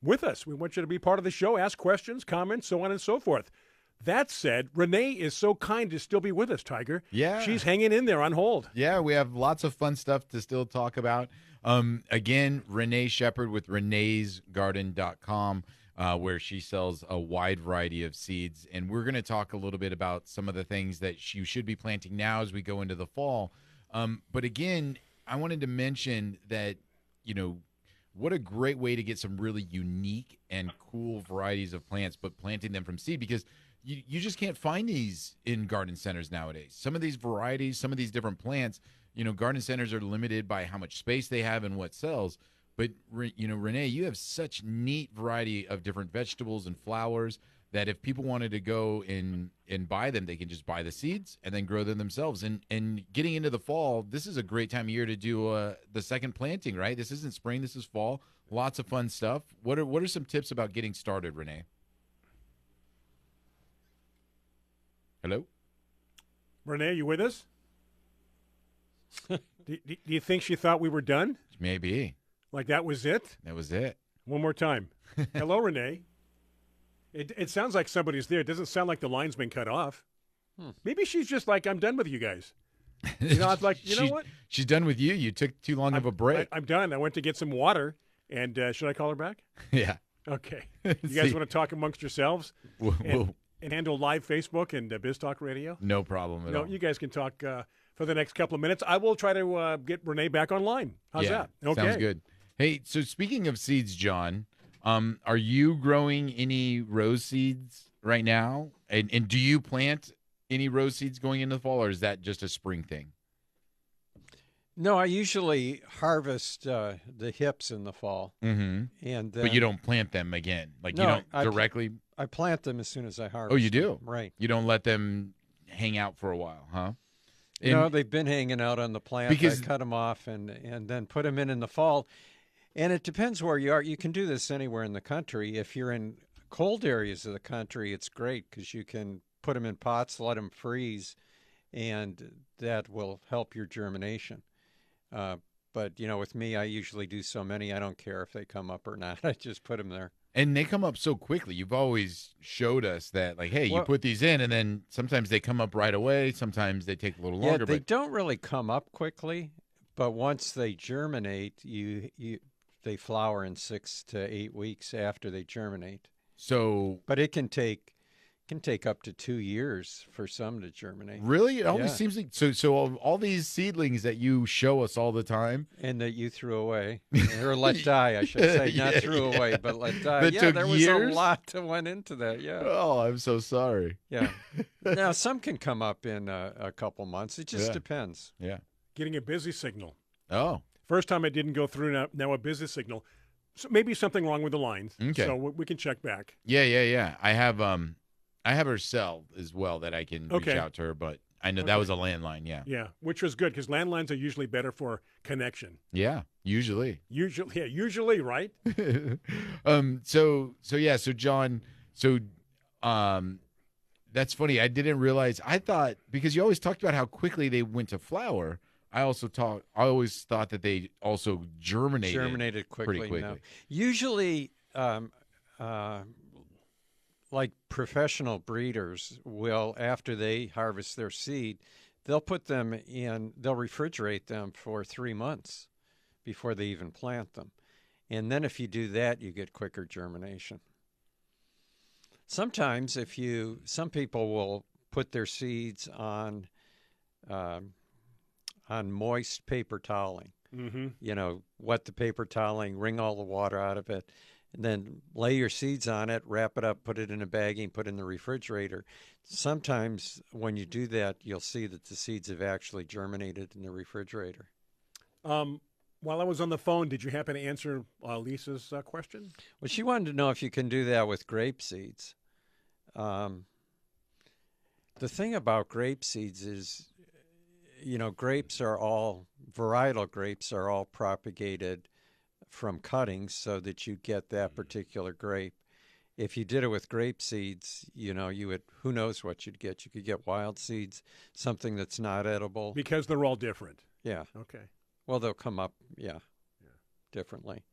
with us. We want you to be part of the show, ask questions, comments, so on and so forth. That said, Renee is so kind to still be with us, Tiger. Yeah. She's hanging in there on hold. Yeah, we have lots of fun stuff to still talk about. Again, Renee Shepherd with reneesgarden.com, where she sells a wide variety of seeds. And we're going to talk a little bit about some of the things that you should be planting now as we go into the fall. But again, I wanted to mention that, what a great way to get some really unique and cool varieties of plants, but planting them from seed, because you just can't find these in garden centers nowadays. Some of these varieties, some of these different plants, garden centers are limited by how much space they have and what sells. But, Renee, you have such neat variety of different vegetables and flowers that if people wanted to go and buy them, they can just buy the seeds and then grow them themselves. And getting into the fall, this is a great time of year to do the second planting, right? This isn't spring, this is fall. Lots of fun stuff. What are some tips about getting started, Renee? Hello? Renee, you with us? do you think she thought we were done? Maybe. Like that was it? That was it. One more time. Hello, Renee. It sounds like somebody's there. It doesn't sound like the line's been cut off. Maybe she's just like, I'm done with you guys. You know, it's like, you know what? She's done with you. You took too long of a break. I'm done. I went to get some water. And should I call her back? Yeah. Okay. You guys want to talk amongst yourselves and handle live Facebook and Biz Talk Radio? No problem at all. You guys can talk for the next couple of minutes. I will try to get Renee back online. How's that? Okay. Sounds good. Hey, so speaking of seeds, John, are you growing any rose seeds right now? And do you plant any rose seeds going into the fall, or is that just a spring thing? No, I usually harvest the hips in the fall, and but you don't plant them again. Like no, you don't directly. I plant them as soon as I harvest. Oh, you do? Them. Right. You don't let them hang out for a while, huh? No, they've been hanging out on the plant. Because I cut them off and then put them in the fall. And it depends where you are. You can do this anywhere in the country. If you're in cold areas of the country, it's great because you can put them in pots, let them freeze, and that will help your germination. But, you know, with me, I usually do so many, I don't care if they come up or not. I just put them there. And they come up so quickly. You've always showed us that, like, hey, you put these in, and then sometimes they come up right away. Sometimes they take a little longer. Yeah, they don't really come up quickly, but once they germinate, they flower in 6 to 8 weeks after they germinate. So, but it can take up to 2 years for some to germinate. Really? It always seems like so all these seedlings that you show us all the time and that you threw away or let die, I should say, not threw away, but let die. That took there was years? a lot that went into that. Yeah. Oh, I'm so sorry. Yeah. Now some can come up in a couple months. It just depends. Yeah. Getting a busy signal. Oh. First time it didn't go through. Now a busy signal. So maybe something wrong with the lines. Okay. So we can check back. Yeah. I have her cell as well that I can reach out to her, but I know that was a landline. Yeah. Yeah, which was good because landlines are usually better for connection. Yeah, usually. Usually, right? So John, that's funny. I didn't realize. I thought because you always talked about how quickly they went to flower. I always thought that they also germinated quickly. Pretty quickly. No. Usually, like professional breeders will, after they harvest their seed, they'll put them in. They'll refrigerate them for 3 months before they even plant them, and then if you do that, you get quicker germination. Sometimes, some people will put their seeds on moist paper toweling. Mm-hmm. You know, wet the paper toweling, wring all the water out of it, and then lay your seeds on it, wrap it up, put it in a baggie, put it in the refrigerator. Sometimes when you do that, you'll see that the seeds have actually germinated in the refrigerator. While I was on the phone, did you happen to answer Lisa's question? Well, she wanted to know if you can do that with grape seeds. The thing about grape seeds is, you know, varietal grapes are all propagated from cuttings so that you get that particular grape. If you did it with grape seeds, you know, who knows what you'd get. You could get wild seeds, something that's not edible. Because they're all different. Yeah. Okay. Well, they'll come up, differently.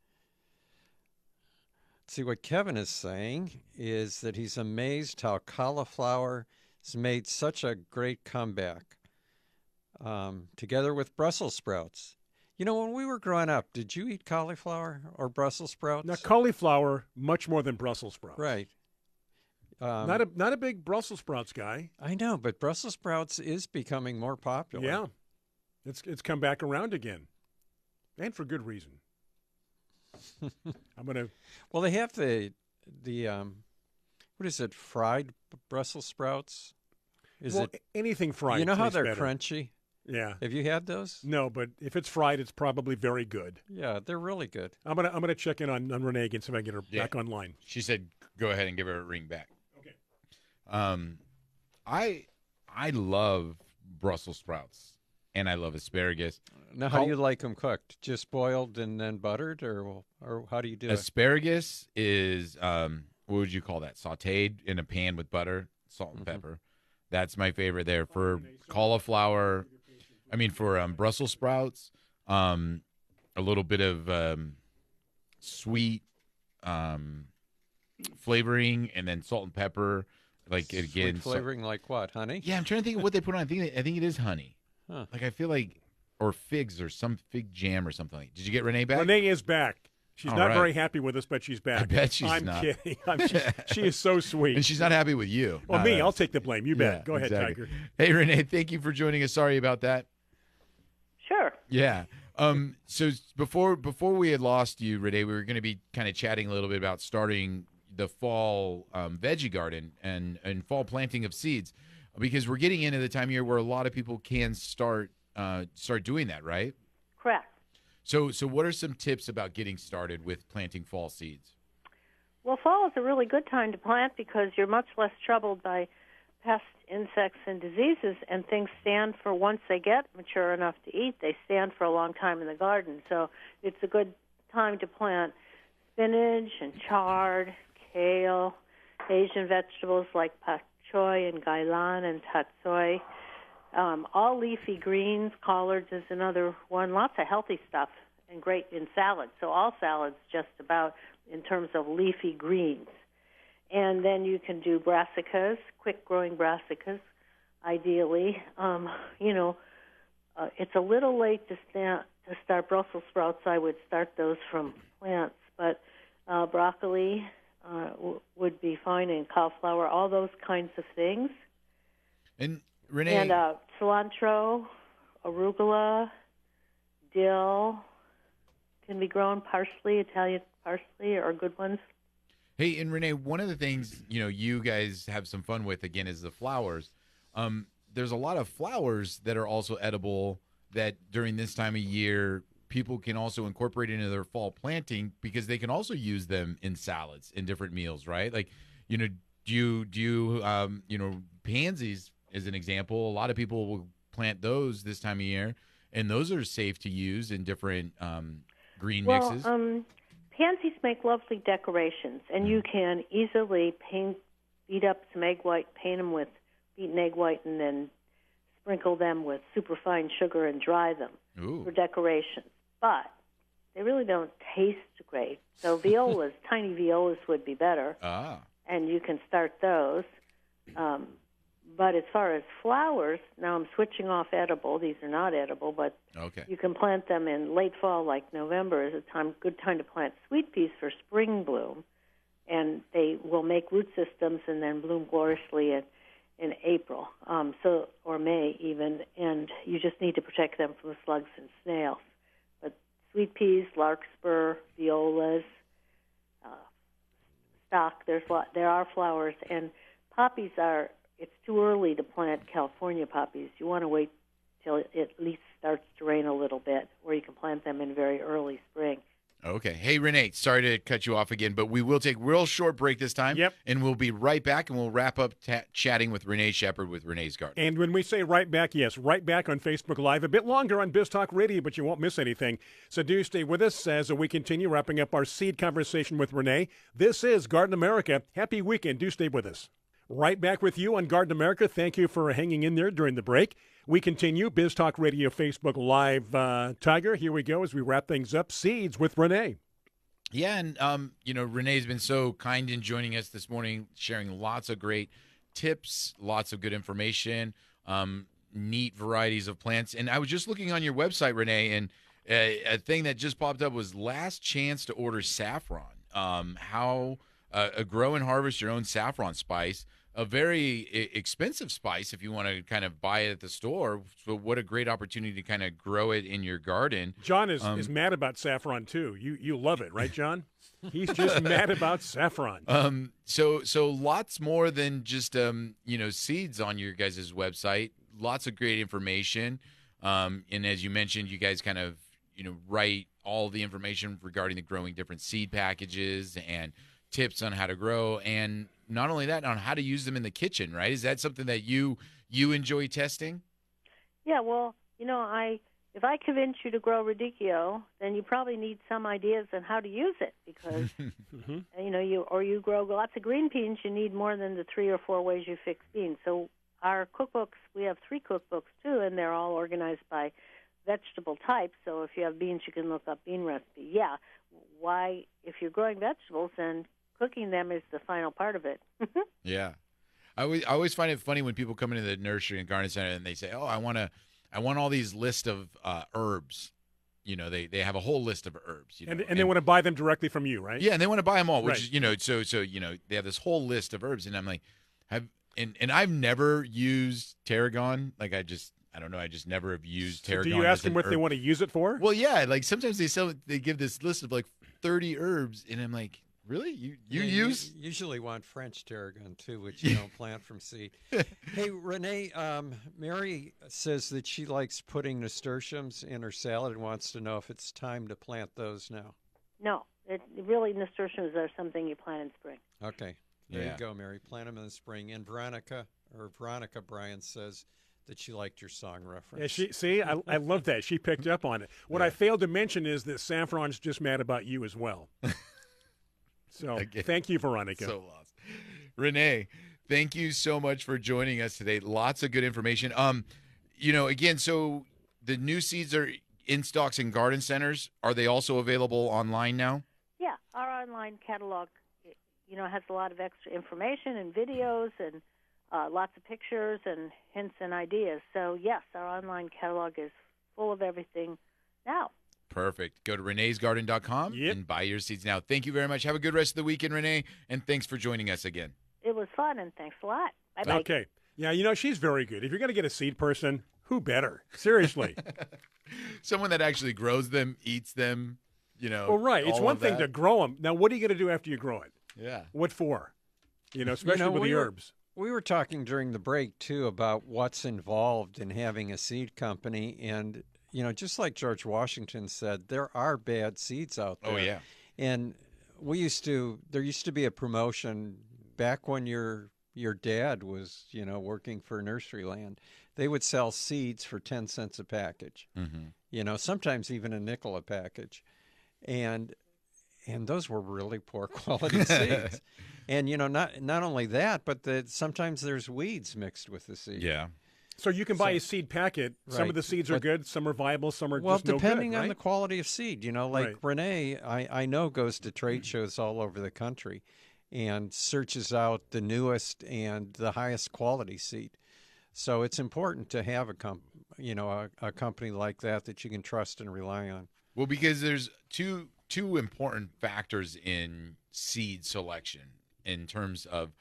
See, what Kevin is saying is that he's amazed how cauliflower has made such a great comeback, together with Brussels sprouts. You know, when we were growing up, did you eat cauliflower or Brussels sprouts? Now, cauliflower, much more than Brussels sprouts. Right. Not a big Brussels sprouts guy. I know, but Brussels sprouts is becoming more popular. Yeah. It's come back around again. And for good reason. Well, they have the what is it, fried Brussels sprouts? Anything fried. You know how they're better. crunchy? Yeah. Have you had those? No, but if it's fried, it's probably very good. Yeah, they're really good. I'm gonna check in on Renee again so I can get her back online. She said, "Go ahead and give her a ring back." Okay. I love Brussels sprouts, and I love asparagus. Now, how do you like them cooked? Just boiled and then buttered, or how do you do it? Asparagus is what would you call that? Sautéed in a pan with butter, salt, and pepper. That's my favorite there. For cauliflower, for Brussels sprouts, a little bit of sweet flavoring, and then salt and pepper. Like again, Sweet flavoring like what? Honey? Yeah, I'm trying to think of what they put on. I think it is honey. Huh. Like I feel like, or figs or some fig jam or something. Did you get Renee back? Renee is back. She's All not right. very happy with us, but she's back. I bet she's I'm not. kidding. She is so sweet. And she's not happy with you. Well, Not me, us. I'll take the blame. You bet. Yeah, Go ahead, exactly. Tiger. Hey, Renee, thank you for joining us. Sorry about that. Sure. Yeah. So before we had lost you, Renee, we were going to be kind of chatting a little bit about starting the fall veggie garden and fall planting of seeds, because we're getting into the time of year where a lot of people can start doing that, right? Correct. So what are some tips about getting started with planting fall seeds? Well, fall is a really good time to plant because you're much less troubled by pests, insects, and diseases, and things stand for, once they get mature enough to eat, they stand for a long time in the garden. So it's a good time to plant spinach and chard, kale, Asian vegetables like pak choy and gailan and tatsoi, all leafy greens. Collards is another one. Lots of healthy stuff and great in salads. So all salads just about in terms of leafy greens. And then you can do brassicas, quick-growing brassicas, ideally. It's a little late to start Brussels sprouts. I would start those from plants, but broccoli would be fine, and cauliflower, all those kinds of things. And Renee, And cilantro, arugula, dill can be grown. Parsley, Italian parsley are good ones. hey, and Renee, one of the things you guys have some fun with again is the flowers. There's a lot of flowers that are also edible that during this time of year people can also incorporate into their fall planting, because they can also use them in salads in different meals, right? Like, do you pansies as an example. A lot of people will plant those this time of year, and those are safe to use in different green mixes. Pansies make lovely decorations, and you can easily beat up some egg white, paint them with beaten egg white, and then sprinkle them with superfine sugar and dry them for decorations. But they really don't taste great. So violas, tiny violas would be better, and you can start those. But as far as flowers, now I'm switching off edible. These are not edible, but you can plant them in late fall, like November is a good time to plant sweet peas for spring bloom, and they will make root systems and then bloom gloriously in April, or May even, and you just need to protect them from slugs and snails. But sweet peas, larkspur, violas, stock, there are flowers, and poppies are. It's too early to plant California poppies. You want to wait till it at least starts to rain a little bit, where you can plant them in very early spring. Okay. Hey, Renee, sorry to cut you off again, but we will take a real short break this time. Yep. And we'll be right back, and we'll wrap up chatting with Renee Shepherd with Renee's Garden. And when we say right back, yes, right back on Facebook Live. A bit longer on Biz Talk Radio, but you won't miss anything. So do stay with us as we continue wrapping up our seed conversation with Renee. This is Garden America. Happy weekend. Do stay with us. Right back with you on Garden America. Thank you for hanging in there during the break. We continue Biz Talk Radio Facebook Live. Tiger, here we go as we wrap things up. Seeds with Renee. Yeah, and Renee's been so kind in joining us this morning, sharing lots of great tips, lots of good information, neat varieties of plants. And I was just looking on your website, Renee, and a thing that just popped up was last chance to order saffron. How grow and harvest your own saffron spice. A very expensive spice if you want to kind of buy it at the store. So what a great opportunity to kind of grow it in your garden. John is mad about saffron too. You love it, right, John? He's just mad about saffron. So lots more than just seeds on your guys' website. Lots of great information. And as you mentioned, you guys kind of write all the information regarding the growing different seed packages and tips on how to grow, and not only that, on how to use them in the kitchen, right? Is that something that you enjoy testing? Yeah, well, if I convince you to grow radicchio, then you probably need some ideas on how to use it because, you grow lots of green beans, you need more than the 3 or 4 ways you fix beans. So our cookbooks, we have 3 cookbooks too, and they're all organized by vegetable type. So if you have beans, you can look up bean recipe. Yeah, why? If you're growing vegetables, then cooking them is the final part of it. Yeah, I always find it funny when people come into the nursery and garden center and they say, "Oh, I want all these list of herbs." They have a whole list of herbs. And they want to buy them directly from you, right? Yeah, and they want to buy them all, which right. is so they have this whole list of herbs, and I'm like, I've never used tarragon. Like I just never have used tarragon. Do you ask them what they want to use it for? Well, yeah, like sometimes they give this list of like 30 herbs, and I'm like, really? You use? You usually want French tarragon too, which you don't plant from seed. Hey, Renee, Mary says that she likes putting nasturtiums in her salad and wants to know if it's time to plant those now. No, really nasturtiums are something you plant in spring. Okay, there you go, Mary. Plant them in the spring. And Veronica Bryan says that she liked your song reference. Yeah, I love that. She picked up on it. What I failed to mention is that Saffron's just mad about you as well. So thank you, Veronica. So lost. Renee, thank you so much for joining us today. Lots of good information. Again, so the new seeds are in stocks in garden centers. Are they also available online now? Yeah, our online catalog, has a lot of extra information and videos and lots of pictures and hints and ideas. So, yes, our online catalog is full of everything now. Perfect. Go to reneesgarden.com and buy your seeds now. Thank you very much. Have a good rest of the weekend, Renee, and thanks for joining us again. It was fun, and thanks a lot. Bye-bye. Okay. Yeah, she's very good. If you're going to get a seed person, who better? Seriously. Someone that actually grows them, eats them, Well, right. It's one thing to grow them. Now, what are you going to do after you grow it? Yeah. What for? Especially with the herbs. We were talking during the break, too, about what's involved in having a seed company. And, just like George Washington said, there are bad seeds out there. Oh, yeah. And there used to be a promotion back when your dad was, working for Nurseryland. They would sell seeds for 10 cents a package, sometimes even a nickel a package. And those were really poor quality seeds. And, not only that, but sometimes there's weeds mixed with the seed. Yeah. So you can buy a seed packet. Right. Some of the seeds are good, some are viable, some are just no good. Well, depending on the quality of seed. Right. Renee, I know goes to trade shows all over the country and searches out the newest and the highest quality seed. So it's important to have a company like that you can trust and rely on. Well, because there's two important factors in seed selection in terms of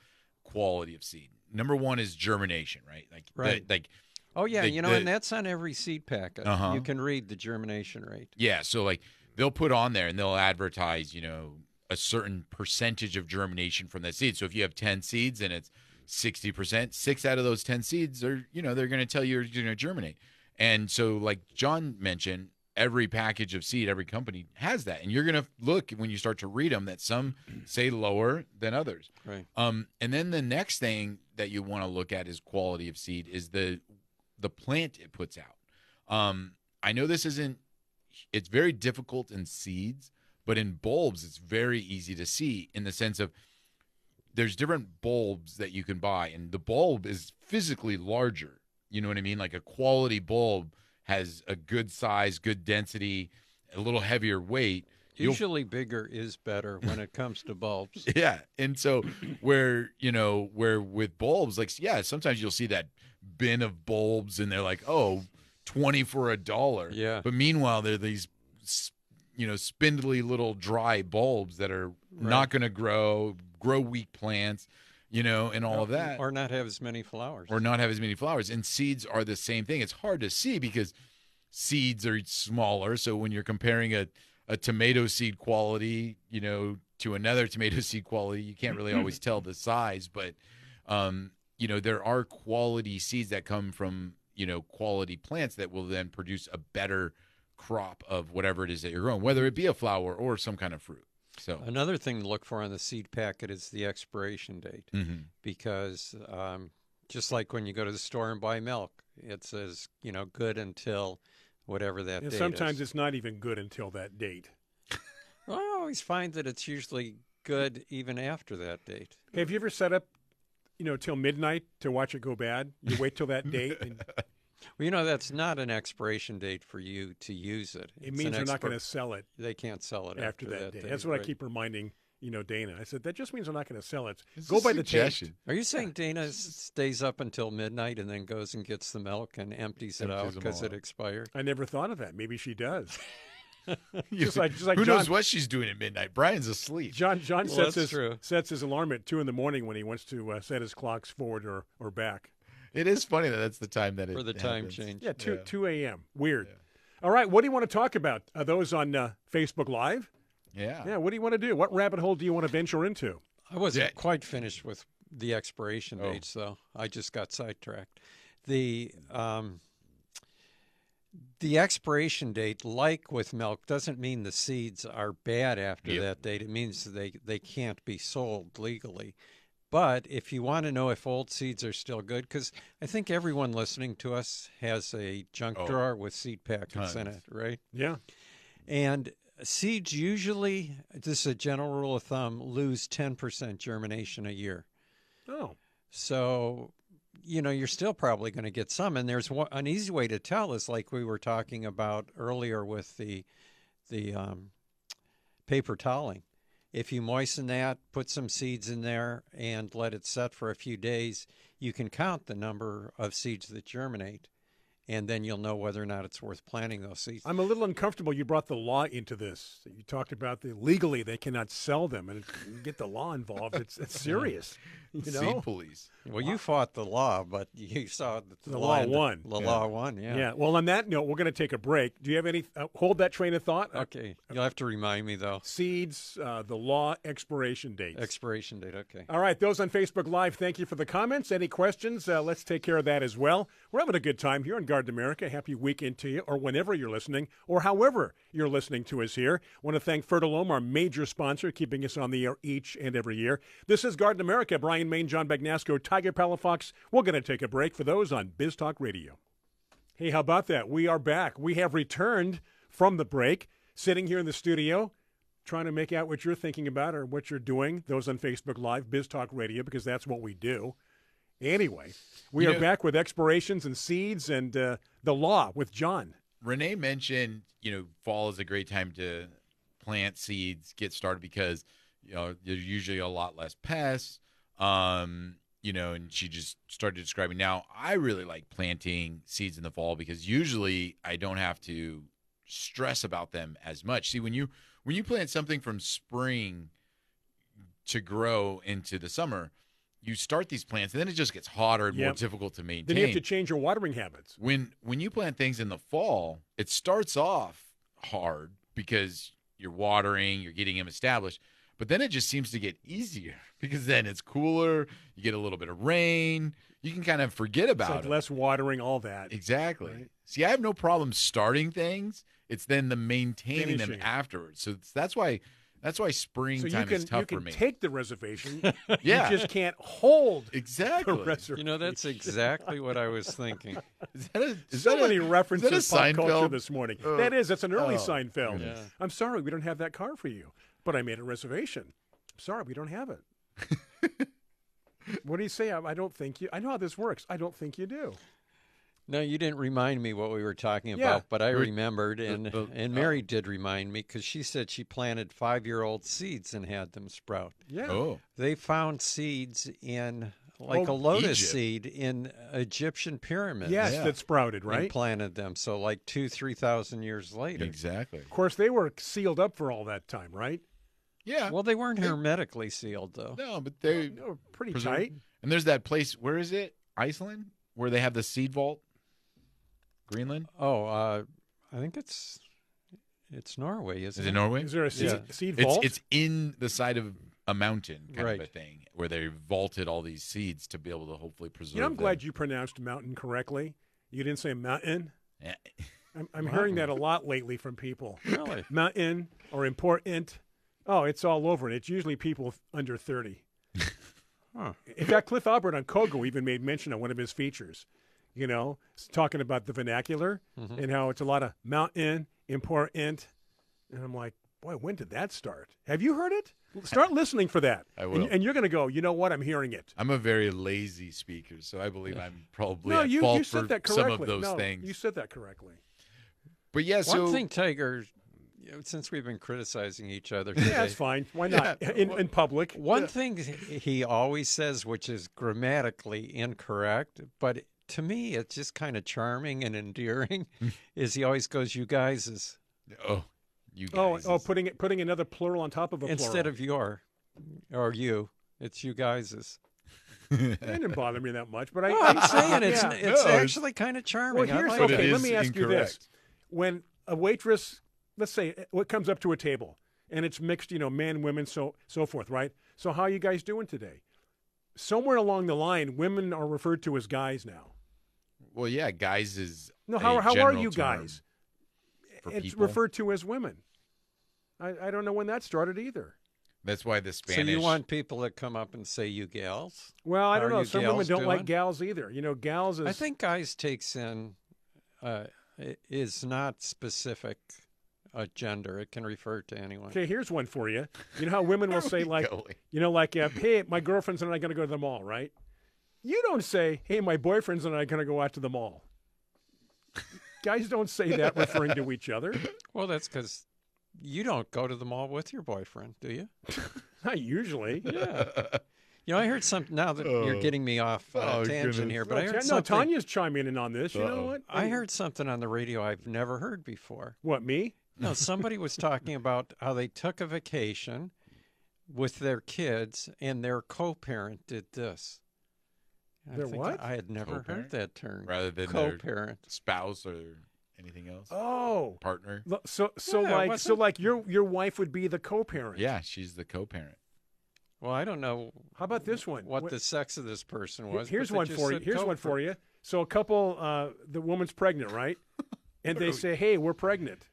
quality of seed. Number one is germination, right? And that's on every seed packet. You can read the germination rate. Yeah, so they'll put on there and they'll advertise, a certain percentage of germination from that seed. So if you have 10 seeds and it's 60%, 6 out of those 10 seeds are, they're going to tell you you're going to germinate. And so like John mentioned, every package of seed, every company has that. And you're going to look when you start to read them that some say lower than others. Right. And then the next thing that you want to look at is quality of seed is the plant it puts out. I know it's very difficult in seeds, but in bulbs, it's very easy to see in the sense of there's different bulbs that you can buy. And the bulb is physically larger. You know what I mean? Like a quality bulb has a good size, good density, a little heavier weight. Usually bigger is better when it comes to bulbs. Yeah. And so where with bulbs, sometimes you'll see that bin of bulbs and they're like, 20 for $1. Yeah. But meanwhile, they're these, spindly little dry bulbs that are not going to grow weak plants, and all of that. Or not have as many flowers. And seeds are the same thing. It's hard to see because seeds are smaller. So when you're comparing a tomato seed quality, to another tomato seed quality, you can't really always tell the size. But, there are quality seeds that come from, quality plants that will then produce a better crop of whatever it is that you're growing, whether it be a flower or some kind of fruit. So Another thing to look for on the seed packet is the expiration date, because just like when you go to the store and buy milk, it says, good until whatever that And date sometimes is. it's not even good until that date. Well, I always find that it's usually good even after that date. Have you ever set up, till midnight to watch it go bad? You wait till that date, and Well, that's not an expiration date for you to use it. it means they're not going to sell it They can't sell it after that date. date. That's what I right? keep reminding, Dana. I said, that just means they're not going to sell it. It's Go a by the taste. suggestion. Are you saying Dana stays up until midnight and then goes and gets the milk and empties it out Empties them because all it out. expired? I never thought of that. Maybe she does. You- just like Who John, knows what she's doing at midnight? Brian's asleep. John Well, that's true. sets his alarm at 2 in the morning when he wants to set his clocks forward or back. It is funny that that's the time that it For the time happens. change. Yeah, 2 a.m. Weird. All right, what do you want to talk about? Are those on Facebook Live? Yeah. Yeah, what do you want to do? What rabbit hole do you want to venture into? I wasn't Yeah. quite finished with the expiration Oh. dates, though. I just got sidetracked. The expiration date, like with milk, doesn't mean the seeds are bad after Yep. that date. It means they can't be sold legally. But if you want to know if old seeds are still good, because I think everyone listening to us has a junk Oh, drawer with seed packets in tons. it, right? Yeah. And seeds usually, this is a general rule of thumb, lose 10% germination a year. Oh, So, you're still probably going to get some. And there's an easy way to tell is like we were talking about earlier with the paper toweling. If you moisten that, put some seeds in there, and let it set for a few days, you can count the number of seeds that germinate, and then you'll know whether or not it's worth planting those seeds. I'm a little uncomfortable. You brought the law into this. You talked about legally they cannot sell them, and you get the law involved. It's serious. Seed police. Well, you fought the law, but you saw that The law won. The law won, yeah. Yeah. Well, on that note, we're going to take a break. Do you have any? Hold that train of thought. Okay. You'll have to remind me, though. Seeds, the law, expiration dates. Expiration date, okay. All right, those on Facebook Live, thank you for the comments. Any questions? Let's take care of that as well. We're having a good time here on Garden America. Happy weekend to you, or whenever you're listening, or however you're listening to us here. Want to thank Fertilome, our major sponsor, keeping us on the air each and every year. This is Garden America. Brian Main, John Bagnasco, Tiger Palafox. We're going to take a break for those on Biz Talk Radio. Hey, how about that? We are back. We have returned from the break, sitting here in the studio, trying to make out what you're thinking about or what you're doing, those on Facebook Live, Biz Talk Radio, because that's what we do. Anyway, we are back with expirations and seeds and the law with John. Renee mentioned, fall is a great time to plant seeds, get started because, there's usually a lot less pests. And she just started describing. Now, I really like planting seeds in the fall because usually I don't have to stress about them as much. See, when you plant something from spring to grow into the summer, you start these plants, and then it just gets hotter and more difficult to maintain. Then you have to change your watering habits. When you plant things in the fall, it starts off hard because you're watering, you're getting them established. But then it just seems to get easier because then it's cooler. You get a little bit of rain. You can kind of forget It's about like it. less watering, all that. Exactly. Right. See, I have no problem starting things. It's then the maintaining them Finishing. afterwards. So that's why So springtime is tough you for can me. take the reservation. Yeah. You just can't hold Exactly. the reservation. That's exactly what I was thinking. Is So that a- many references is that a pop culture Seinfeld? this morning. That's an early oh, Seinfeld. goodness. Yeah. I'm sorry, we don't have that car for you, but I made a reservation. I'm sorry, we don't have it. What do you say? I don't think you. I know how this works. I don't think you do. No, you didn't remind me what we were talking Yeah. about, but I remembered, and the- Mary did remind me because she said she planted 5-year-old seeds and had them sprout. Yeah. Oh, They found seeds in like Oh, a lotus Egypt. seed in Egyptian pyramids. Yes, Yeah. that sprouted, And right? planted them. So like 2,000-3,000 years later. exactly. Of course, they were sealed up for all that time, right? Yeah. Well, they weren't hermetically sealed though. No, but they They were pretty preserved. tight. And there's that place. Where is it? Iceland, where they have the seed vault. Greenland. Oh, I think it's Norway, isn't Is it Norway? Is there a seed, Yeah. seed It's vault? it's in the side of a mountain kind of a Right. thing where they vaulted all these seeds to be able to hopefully preserve. I'm glad them. you pronounced mountain correctly. You didn't say mountain. Yeah. I'm hearing that a lot lately from people. Really? Mountain or important. Oh, it's all over, and it's usually people under 30. Huh. In fact, Cliff Albert on Kogo even made mention of one of his features, talking about the vernacular and how it's a lot of mountain, important. And I'm like, boy, when did that start? Have you heard it? Start listening for that. I will. And you're going to go, you know what? I'm hearing it. I'm a very lazy speaker, so I believe I'm probably No, at you fault said for that some correctly. of those No, things. you said that correctly. But yeah, so One thing, Tiger, since we've been criticizing each other today, Yeah, that's fine. Why not? In public. one thing he always says, which is grammatically incorrect, but to me it's just kind of charming and endearing, is he always goes, "You guys" is you guys. Putting another plural on top of a instead plural. of your or you. It's "you guys" is. It didn't bother me that much, but I'm saying it's yeah. it's No, actually kind of charming. Well, here's I like But it. it okay. Let is me ask you this: incorrect. when a waitress, let's say, what comes up to a table and it's mixed, men, women, so forth, right? So how are you guys doing today? Somewhere along the line, women are referred to as guys now. Well, yeah, guys is No, a how are general you term guys? for It's people. referred to as women. I don't know when that started either. That's why the So Spanish. you want people to come up and say "you gals"? Well, I How don't are know. you Some women gals don't like doing? gals either. Gals is. I think guys takes in is not specific gender. It can refer to anyone. Okay, here's one for you. You know how women will say like, hey, my girlfriends and I are going to go to the mall, right? You don't say, hey, my boyfriends and I are going to go out to the mall. Guys don't say that referring to each other. Well, that's because you don't go to the mall with your boyfriend, do you? Not usually. Yeah. I heard something. Now that you're getting me off tangent goodness. here, but I heard No, something. Tanya's chiming in on this. You know what? I heard something on the radio I've never heard before. What, me? No, somebody was talking about how they took a vacation with their kids and their co-parent did this. Their what? I had never heard Co-parent? that term. rather than their Co-parent. spouse or anything else. Oh. Partner. So Yeah, like your wife would be the co-parent. Yeah, she's the co-parent. Well, I don't know How about this one? what the sex of this person was. Here's but they one just for you. said Here's one for co-parent. you. So a couple, the woman's pregnant, right? And they say, hey, we're pregnant.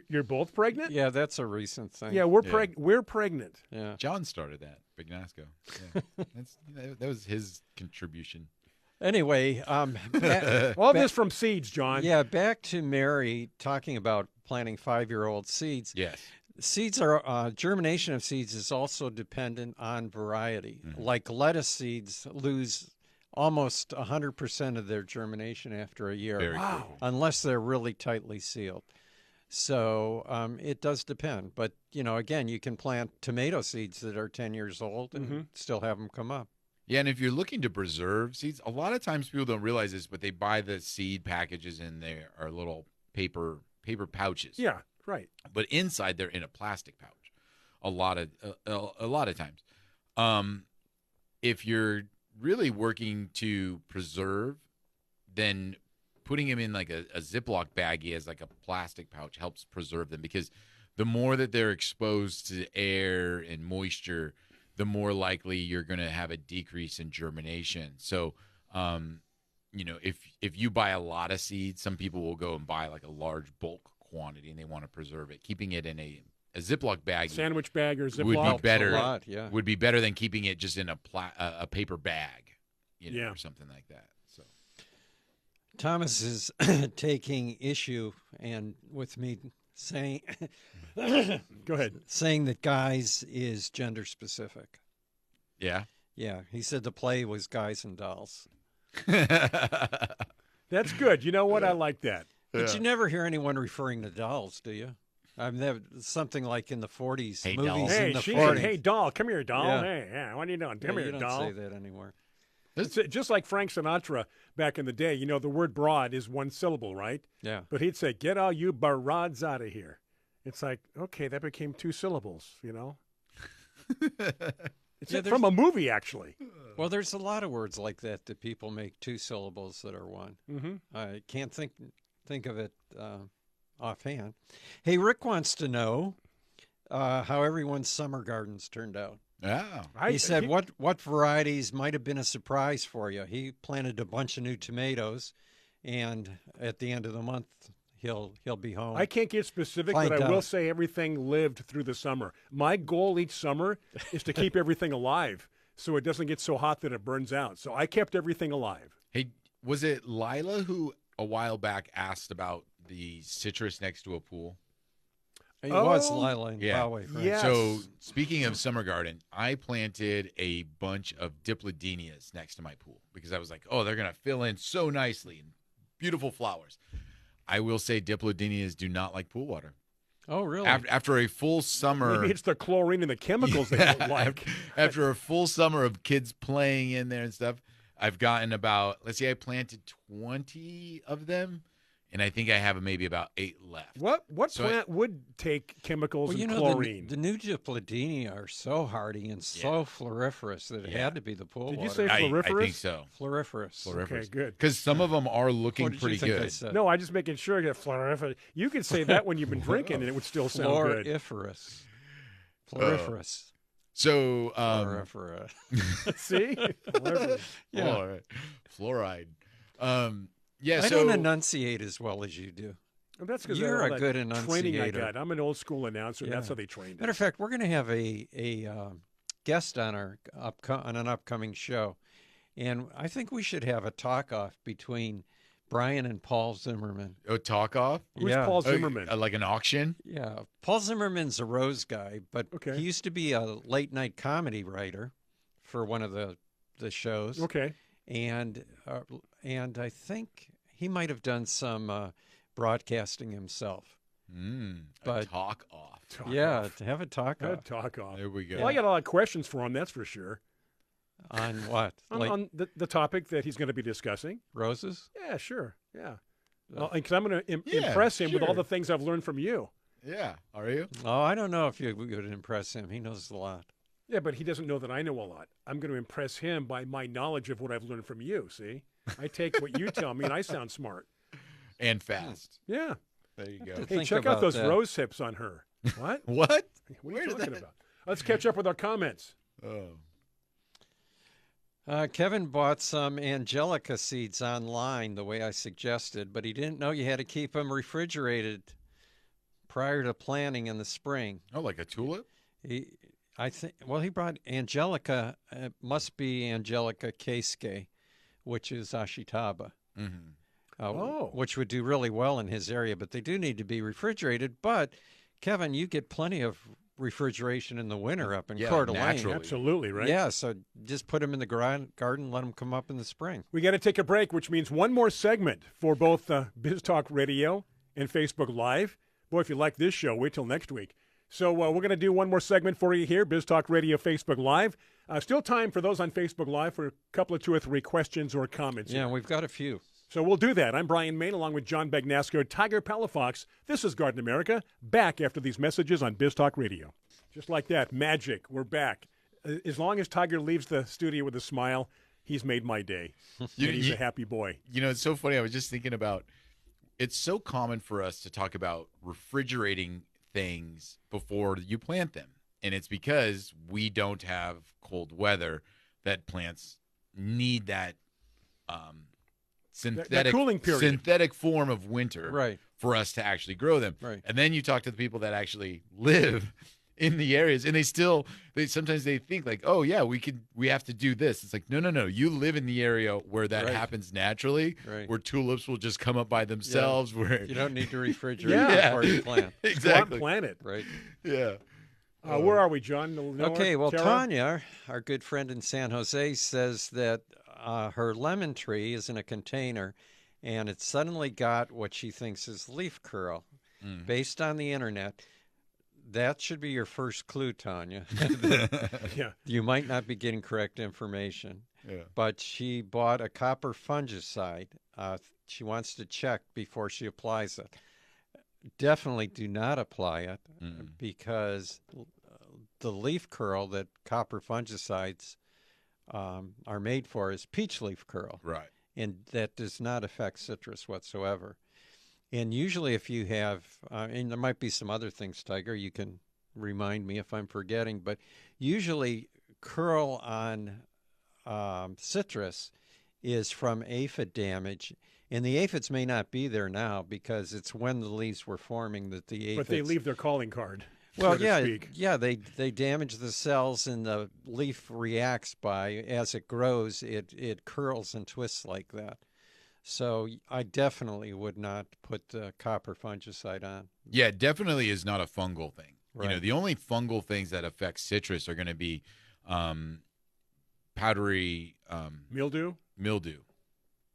You're both pregnant? Yeah, that's a recent thing. Yeah, we're Yeah. We're pregnant. Yeah. John started that. Bignasco. Yeah. that was his contribution. Anyway, All this from seeds, John. yeah, back to Mary talking about planting 5-year-old seeds. Yes. Seeds are germination of seeds is also dependent on variety. Like lettuce seeds lose almost 100% of their germination after a year, Very Wow. cool. unless they're really tightly sealed. So it does depend. But again, you can plant tomato seeds that are 10 years old and still have them come up. Yeah, and if you're looking to preserve seeds, a lot of times people don't realize this, but they buy the seed packages and they are little paper pouches. Yeah, right. But inside they're in a plastic pouch. A lot of times. If you're really working to preserve, then putting them in like a Ziploc baggie as like a plastic pouch helps preserve them, because the more that they're exposed to air and moisture, the more likely you're going to have a decrease in germination. So, if you buy a lot of seeds, some people will go and buy like a large bulk quantity and they want to preserve it. Keeping it in a Ziploc baggie Sandwich bag or Ziploc. would be better. A lot, yeah. Would be better than keeping it just in a paper bag, Yeah. or something like that. So Thomas is taking issue and with me saying Go ahead. saying that guys is gender specific. yeah. Yeah, he said the play was guys and dolls. That's good. You know what? I like that. But you never hear anyone referring to dolls, do you? I mean, something like in the 40s, Hey, movies dolls. Hey, in the she 40s. said, hey, doll, come here, doll. Yeah. Hey, yeah, what are you doing? Yeah, Come you here, don't doll. say that anymore. It's just like Frank Sinatra back in the day. The word broad is one syllable, right? Yeah. But he'd say, get all you barods out of here. It's like, okay, that became 2 syllables, It's Yeah, from a movie, actually. Well, there's a lot of words like that people make 2 syllables that are one. Mm-hmm. I can't think of it offhand. Hey, Rick wants to know how everyone's summer gardens turned out. Oh. He said, what varieties might have been a surprise for you? He planted a bunch of new tomatoes, and at the end of the month, he'll be home. I can't get specific, but Find I will out. say everything lived through the summer. My goal each summer is to keep everything alive so it doesn't get so hot that it burns out. So I kept everything alive. Hey, was it Lila who a while back asked about the citrus next to a pool? It was Oh, Lila and yeah. Poway, right? Yes. So speaking of summer garden, I planted a bunch of dipladenias next to my pool because I was like, oh, they're going to fill in so nicely and beautiful flowers. I will say dipladenias do not like pool water. Oh, really? After a full summer, Maybe it's the chlorine and the chemicals they don't like. after a full summer of kids playing in there and stuff, I've gotten about, let's see, I planted 20 of them, and I think I have maybe about 8 left. What So plant would take chemicals Well, and you know, chlorine? the new dipladenia are so hardy and so floriferous that it Yeah. had to be the pool Did you water. say I floriferous? think so. Floriferous? Okay, good. Because some of them are looking What did pretty you think good. I said? No, I'm just making sure that floriferous. You could say that when you've been drinking, and it would still sound good. Floriferous. Floriferous. So, Floriferous. See? Floriferous. Yeah. all right. Fluoride. Yeah, I so don't enunciate as well as you do. Well, that's because You're a good training I enunciator. got. I'm an old school announcer. That's Yeah. how they trained Matter us. of fact, we're going to have a guest on on an upcoming show, and I think we should have a talk off between Brian and Paul Zimmerman. talk off. Who's yeah. Paul Zimmerman? Like an auction. Yeah, Paul Zimmerman's a Rose guy, but Okay. he used to be a late night comedy writer for one of the shows, Okay. and I think he might have done some broadcasting himself. A But- talk off. Talk Yeah, off. to have a talk Good off talk off. There we go. Well, I got a lot of questions for him, that's for sure. on what? Like On the topic that he's going to be discussing. roses? Yeah, sure. Yeah. Because I'm going to Yeah, impress him with all sure. the things I've learned from you. Yeah. Are you? Oh, I don't know if you would impress him. He knows a lot. Yeah, but he doesn't know that I know a lot. I'm going to impress him by my knowledge of what I've learned from you, see? I take what you tell me, and I sound smart. And fast. Yeah. There you go. To Hey, think check out about those that. rose hips on her. What? What? What are Where you did talking that- about? Let's catch up with our comments. Oh. Kevin bought some Angelica seeds online the way I suggested, but he didn't know you had to keep them refrigerated prior to planting in the spring. Oh, like a tulip? He brought Angelica. It must be Angelica keisuke, which is Ashitaba, Mm-hmm. which would do really well in his area. But they do need to be refrigerated. But Kevin, you get plenty of refrigeration in the winter up in Yeah, Coeur d'Alene. naturally. Absolutely, right? Yeah, so just put them in the garden, let them come up in the spring. We got to take a break, which means one more segment for both Biz Talk Radio and Facebook Live. Boy, if you like this show, wait till next week. So we're going to do one more segment for you here, Biz Talk Radio, Facebook Live. Still time for those on Facebook Live for a couple of 2 or 3 questions or comments. Yeah, here. we've got a few. So we'll do that. I'm Brian Main, along with John Bagnasco, Tiger Palafox. This is Garden America, back after these messages on Biz Talk Radio. Just like that, magic, we're back. As long as Tiger leaves the studio with a smile, he's made my day. He's a happy boy. You know, it's so funny. I was just thinking about it's so common for us to talk about refrigerating things before you plant them. And it's because we don't have cold weather that plants need that synthetic cooling period. synthetic form of winter Right. for us to actually grow them. Right. And then you talk to the people that actually live in the areas and they sometimes they think like, oh yeah, we have to do this. It's like, no. You live in the area where that Right. happens naturally, Right. where tulips will just come up by themselves. Where You don't need to refrigerate Yeah. before you plant, exactly. Go on planet. right? Yeah. Where are we, John? Noah, Okay, well, Tara? Tanya, our good friend in San Jose, says that her lemon tree is in a container, and it suddenly got what she thinks is leaf curl. Based on the internet, that should be your first clue, Tanya. Yeah. You might not be getting correct information. Yeah. But she bought a copper fungicide. She wants to check before she applies it. Definitely do not apply it because the leaf curl that copper fungicides are made for is peach leaf curl, Right. and that does not affect citrus whatsoever. And usually if you have, and there might be some other things, Tiger, you can remind me if I'm forgetting, but usually curl on citrus is from aphid damage. And the aphids may not be there now because it's when the leaves were forming that the aphids. But they leave their calling card. Well, so to yeah, speak. yeah. They damage the cells, and the leaf reacts by as it grows. It curls and twists like that. So I definitely would not put the copper fungicide on. Yeah, it definitely is not a fungal thing. Right. You know, the only fungal things that affect citrus are going to be powdery Mildew? mildew,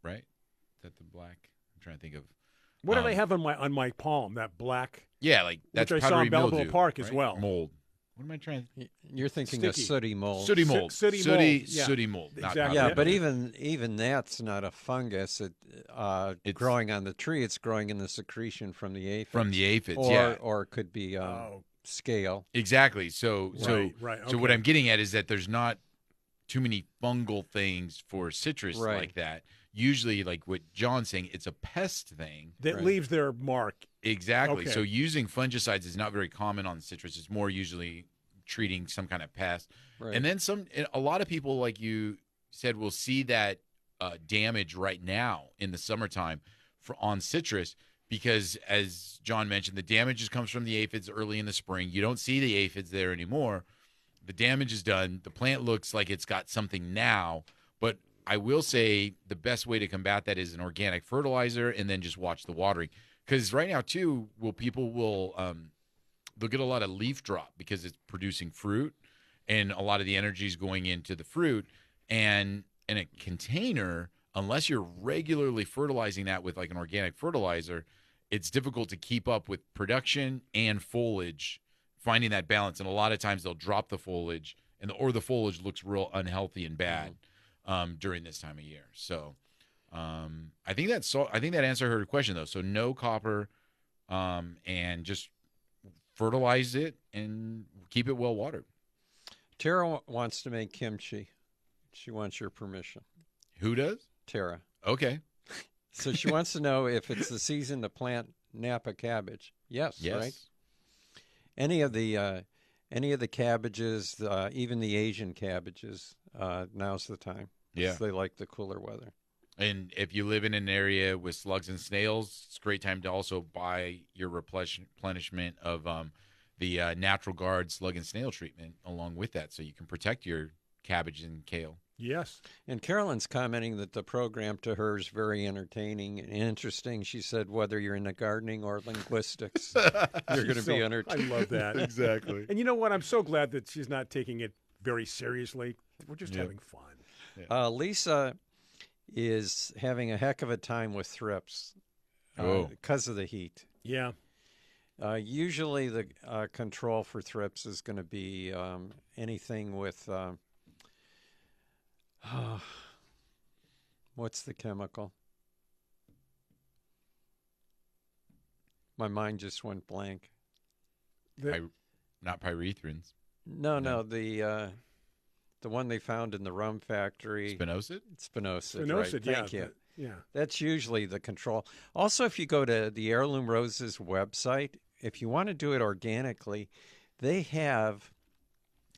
right? Is that the black? I'm trying to think of. What did I have on my palm? That black, Yeah, like that's which I saw powdery in Belleville mildew, Park as right? well. Mold. What am I trying to? You're thinking of Sticky. sooty mold. Sooty mold. Sooty mold, yeah. Sooty mold. Not Exactly. Yeah, powdery but mildew. even that's not a fungus. It's growing on the tree. It's growing in the secretion from the aphids. From the aphids, or, yeah. Or it could be Oh. scale. Exactly. So Right, so what okay. I'm getting at is that there's not too many fungal things for citrus Right. like that. Usually, like what John's saying, it's a pest thing. that Right. leaves their mark. Exactly. Okay. So using fungicides is not very common on citrus. It's more usually treating some kind of pest. Right. And then a lot of people, like you said, will see that damage right now in the summertime on citrus because, as John mentioned, the damage just comes from the aphids early in the spring. You don't see the aphids there anymore. The damage is done. The plant looks like it's got something now, but I will say the best way to combat that is an organic fertilizer and then just watch the watering. Because right now, too, people will they'll get a lot of leaf drop because it's producing fruit and a lot of the energy is going into the fruit. And in a container, unless you're regularly fertilizing that with like an organic fertilizer, it's difficult to keep up with production and foliage, finding that balance. And a lot of times they'll drop the foliage or the foliage looks real unhealthy and bad during this time of year. So I think that answered her question though. So no copper and just fertilize it and keep it well watered. Tara wants to make kimchi. She wants your permission. Who does? Tara. Okay. So she wants to know if it's the season to plant Napa cabbage. Yes. Right? Any of the cabbages, even the Asian cabbages, now's the time. Yeah. They like the cooler weather. And if you live in an area with slugs and snails, it's a great time to also buy your replenishment of the Natural Guard slug and snail treatment along with that, so you can protect your cabbage and kale. Yes. And Carolyn's commenting that the program to her is very entertaining and interesting. She said, whether you're into gardening or linguistics, you're going to be I entertained. love that. Exactly. And you know what? I'm so glad that she's not taking it very seriously. We're just having fun. Lisa is having a heck of a time with thrips because of the heat. Yeah. Usually the control for thrips is going to be anything with, what's the chemical? My mind just went blank. Not pyrethrins. No, the one they found in the rum factory. Spinosad? Spinosad, right. yeah. Thank you. Yeah. That's usually the control. Also, if you go to the Heirloom Roses website, if you want to do it organically, they have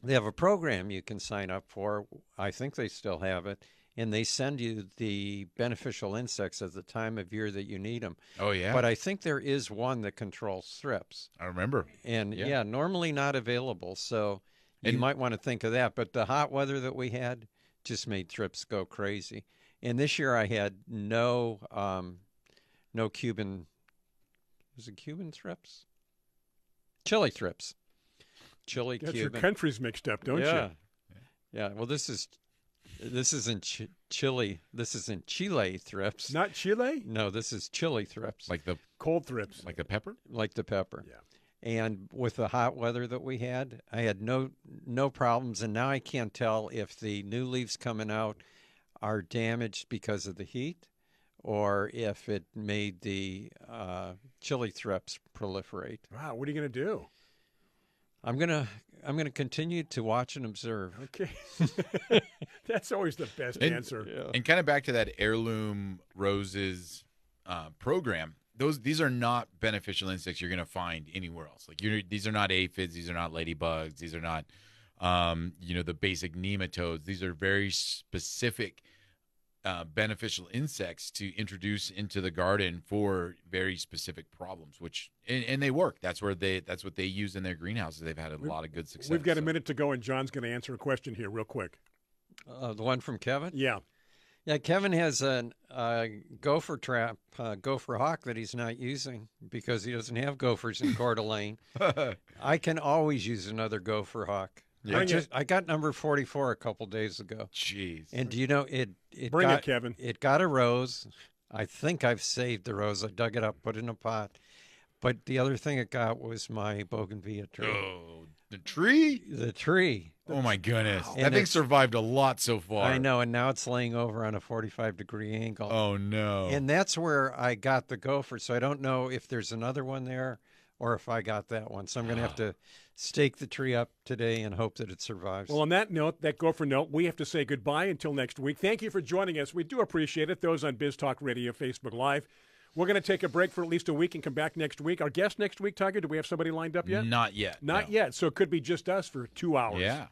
a program you can sign up for. I think they still have it. And they send you the beneficial insects at the time of year that you need them. Oh, yeah. But I think there is one that controls thrips. I remember. And, Yeah. normally not available. So you might want to think of that. But the hot weather that we had just made thrips go crazy. And this year I had no Cuban, was it Cuban thrips? Chili thrips. Chili That's Cuban. your countries mixed up, don't Yeah. you? Yeah. Well, this isn't Chile. This isn't Chile thrips. Not Chile? No, this is chili thrips. Like the Cold thrips. pepper? Like the pepper. Yeah. And with the hot weather that we had, I had no problems. And now I can't tell if the new leaves coming out are damaged because of the heat or if it made the chili thrips proliferate. Wow, what are you going to do? I'm gonna continue to watch and observe. Okay. That's always the best And- answer. Yeah. And kind of back to that Heirloom Roses program. These are not beneficial insects you're going to find anywhere else. Like these are not aphids. These are not ladybugs. These are not, the basic nematodes. These are very specific beneficial insects to introduce into the garden for very specific problems, which and they work. That's what they use in their greenhouses. They've had a lot of good success. We've got a minute to go, and John's going to answer a question here real quick. The one from Kevin? Yeah. Yeah, Kevin has a gopher trap, gopher hawk that he's not using because he doesn't have gophers in Coeur d'Alene. I can always use another gopher hawk. Yeah. I got number 44 a couple days ago. Jeez. And do you know Bring it, Kevin. It got a rose. I think I've saved the rose. I dug it up, put it in a pot. But the other thing it got was my bougainvillea tree. Oh, the tree? The tree. Oh, my goodness. Wow. That And thing it's- survived a lot so far. I know, and now it's laying over on a 45-degree angle. Oh, no. And that's where I got the gopher. So I don't know if there's another one there or if I got that one. So I'm going to have to stake the tree up today and hope that it survives. Well, on that note, that gopher note, we have to say goodbye until next week. Thank you for joining us. We do appreciate it. Those on Biz Talk Radio, Facebook Live. We're going to take a break for at least a week and come back next week. Our guest next week, Tiger, do we have somebody lined up yet? Not yet. Not no. yet. So it could be just us for 2 hours. Yeah.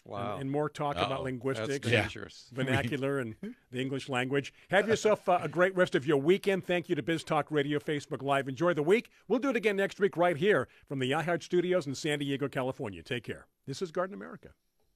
Wow. And more talk about That's linguistics, dangerous. vernacular, and the English language. Have yourself a great rest of your weekend. Thank you to Biz Talk Radio, Facebook Live. Enjoy the week. We'll do it again next week right here from the iHeart Studios in San Diego, California. Take care. This is Garden America.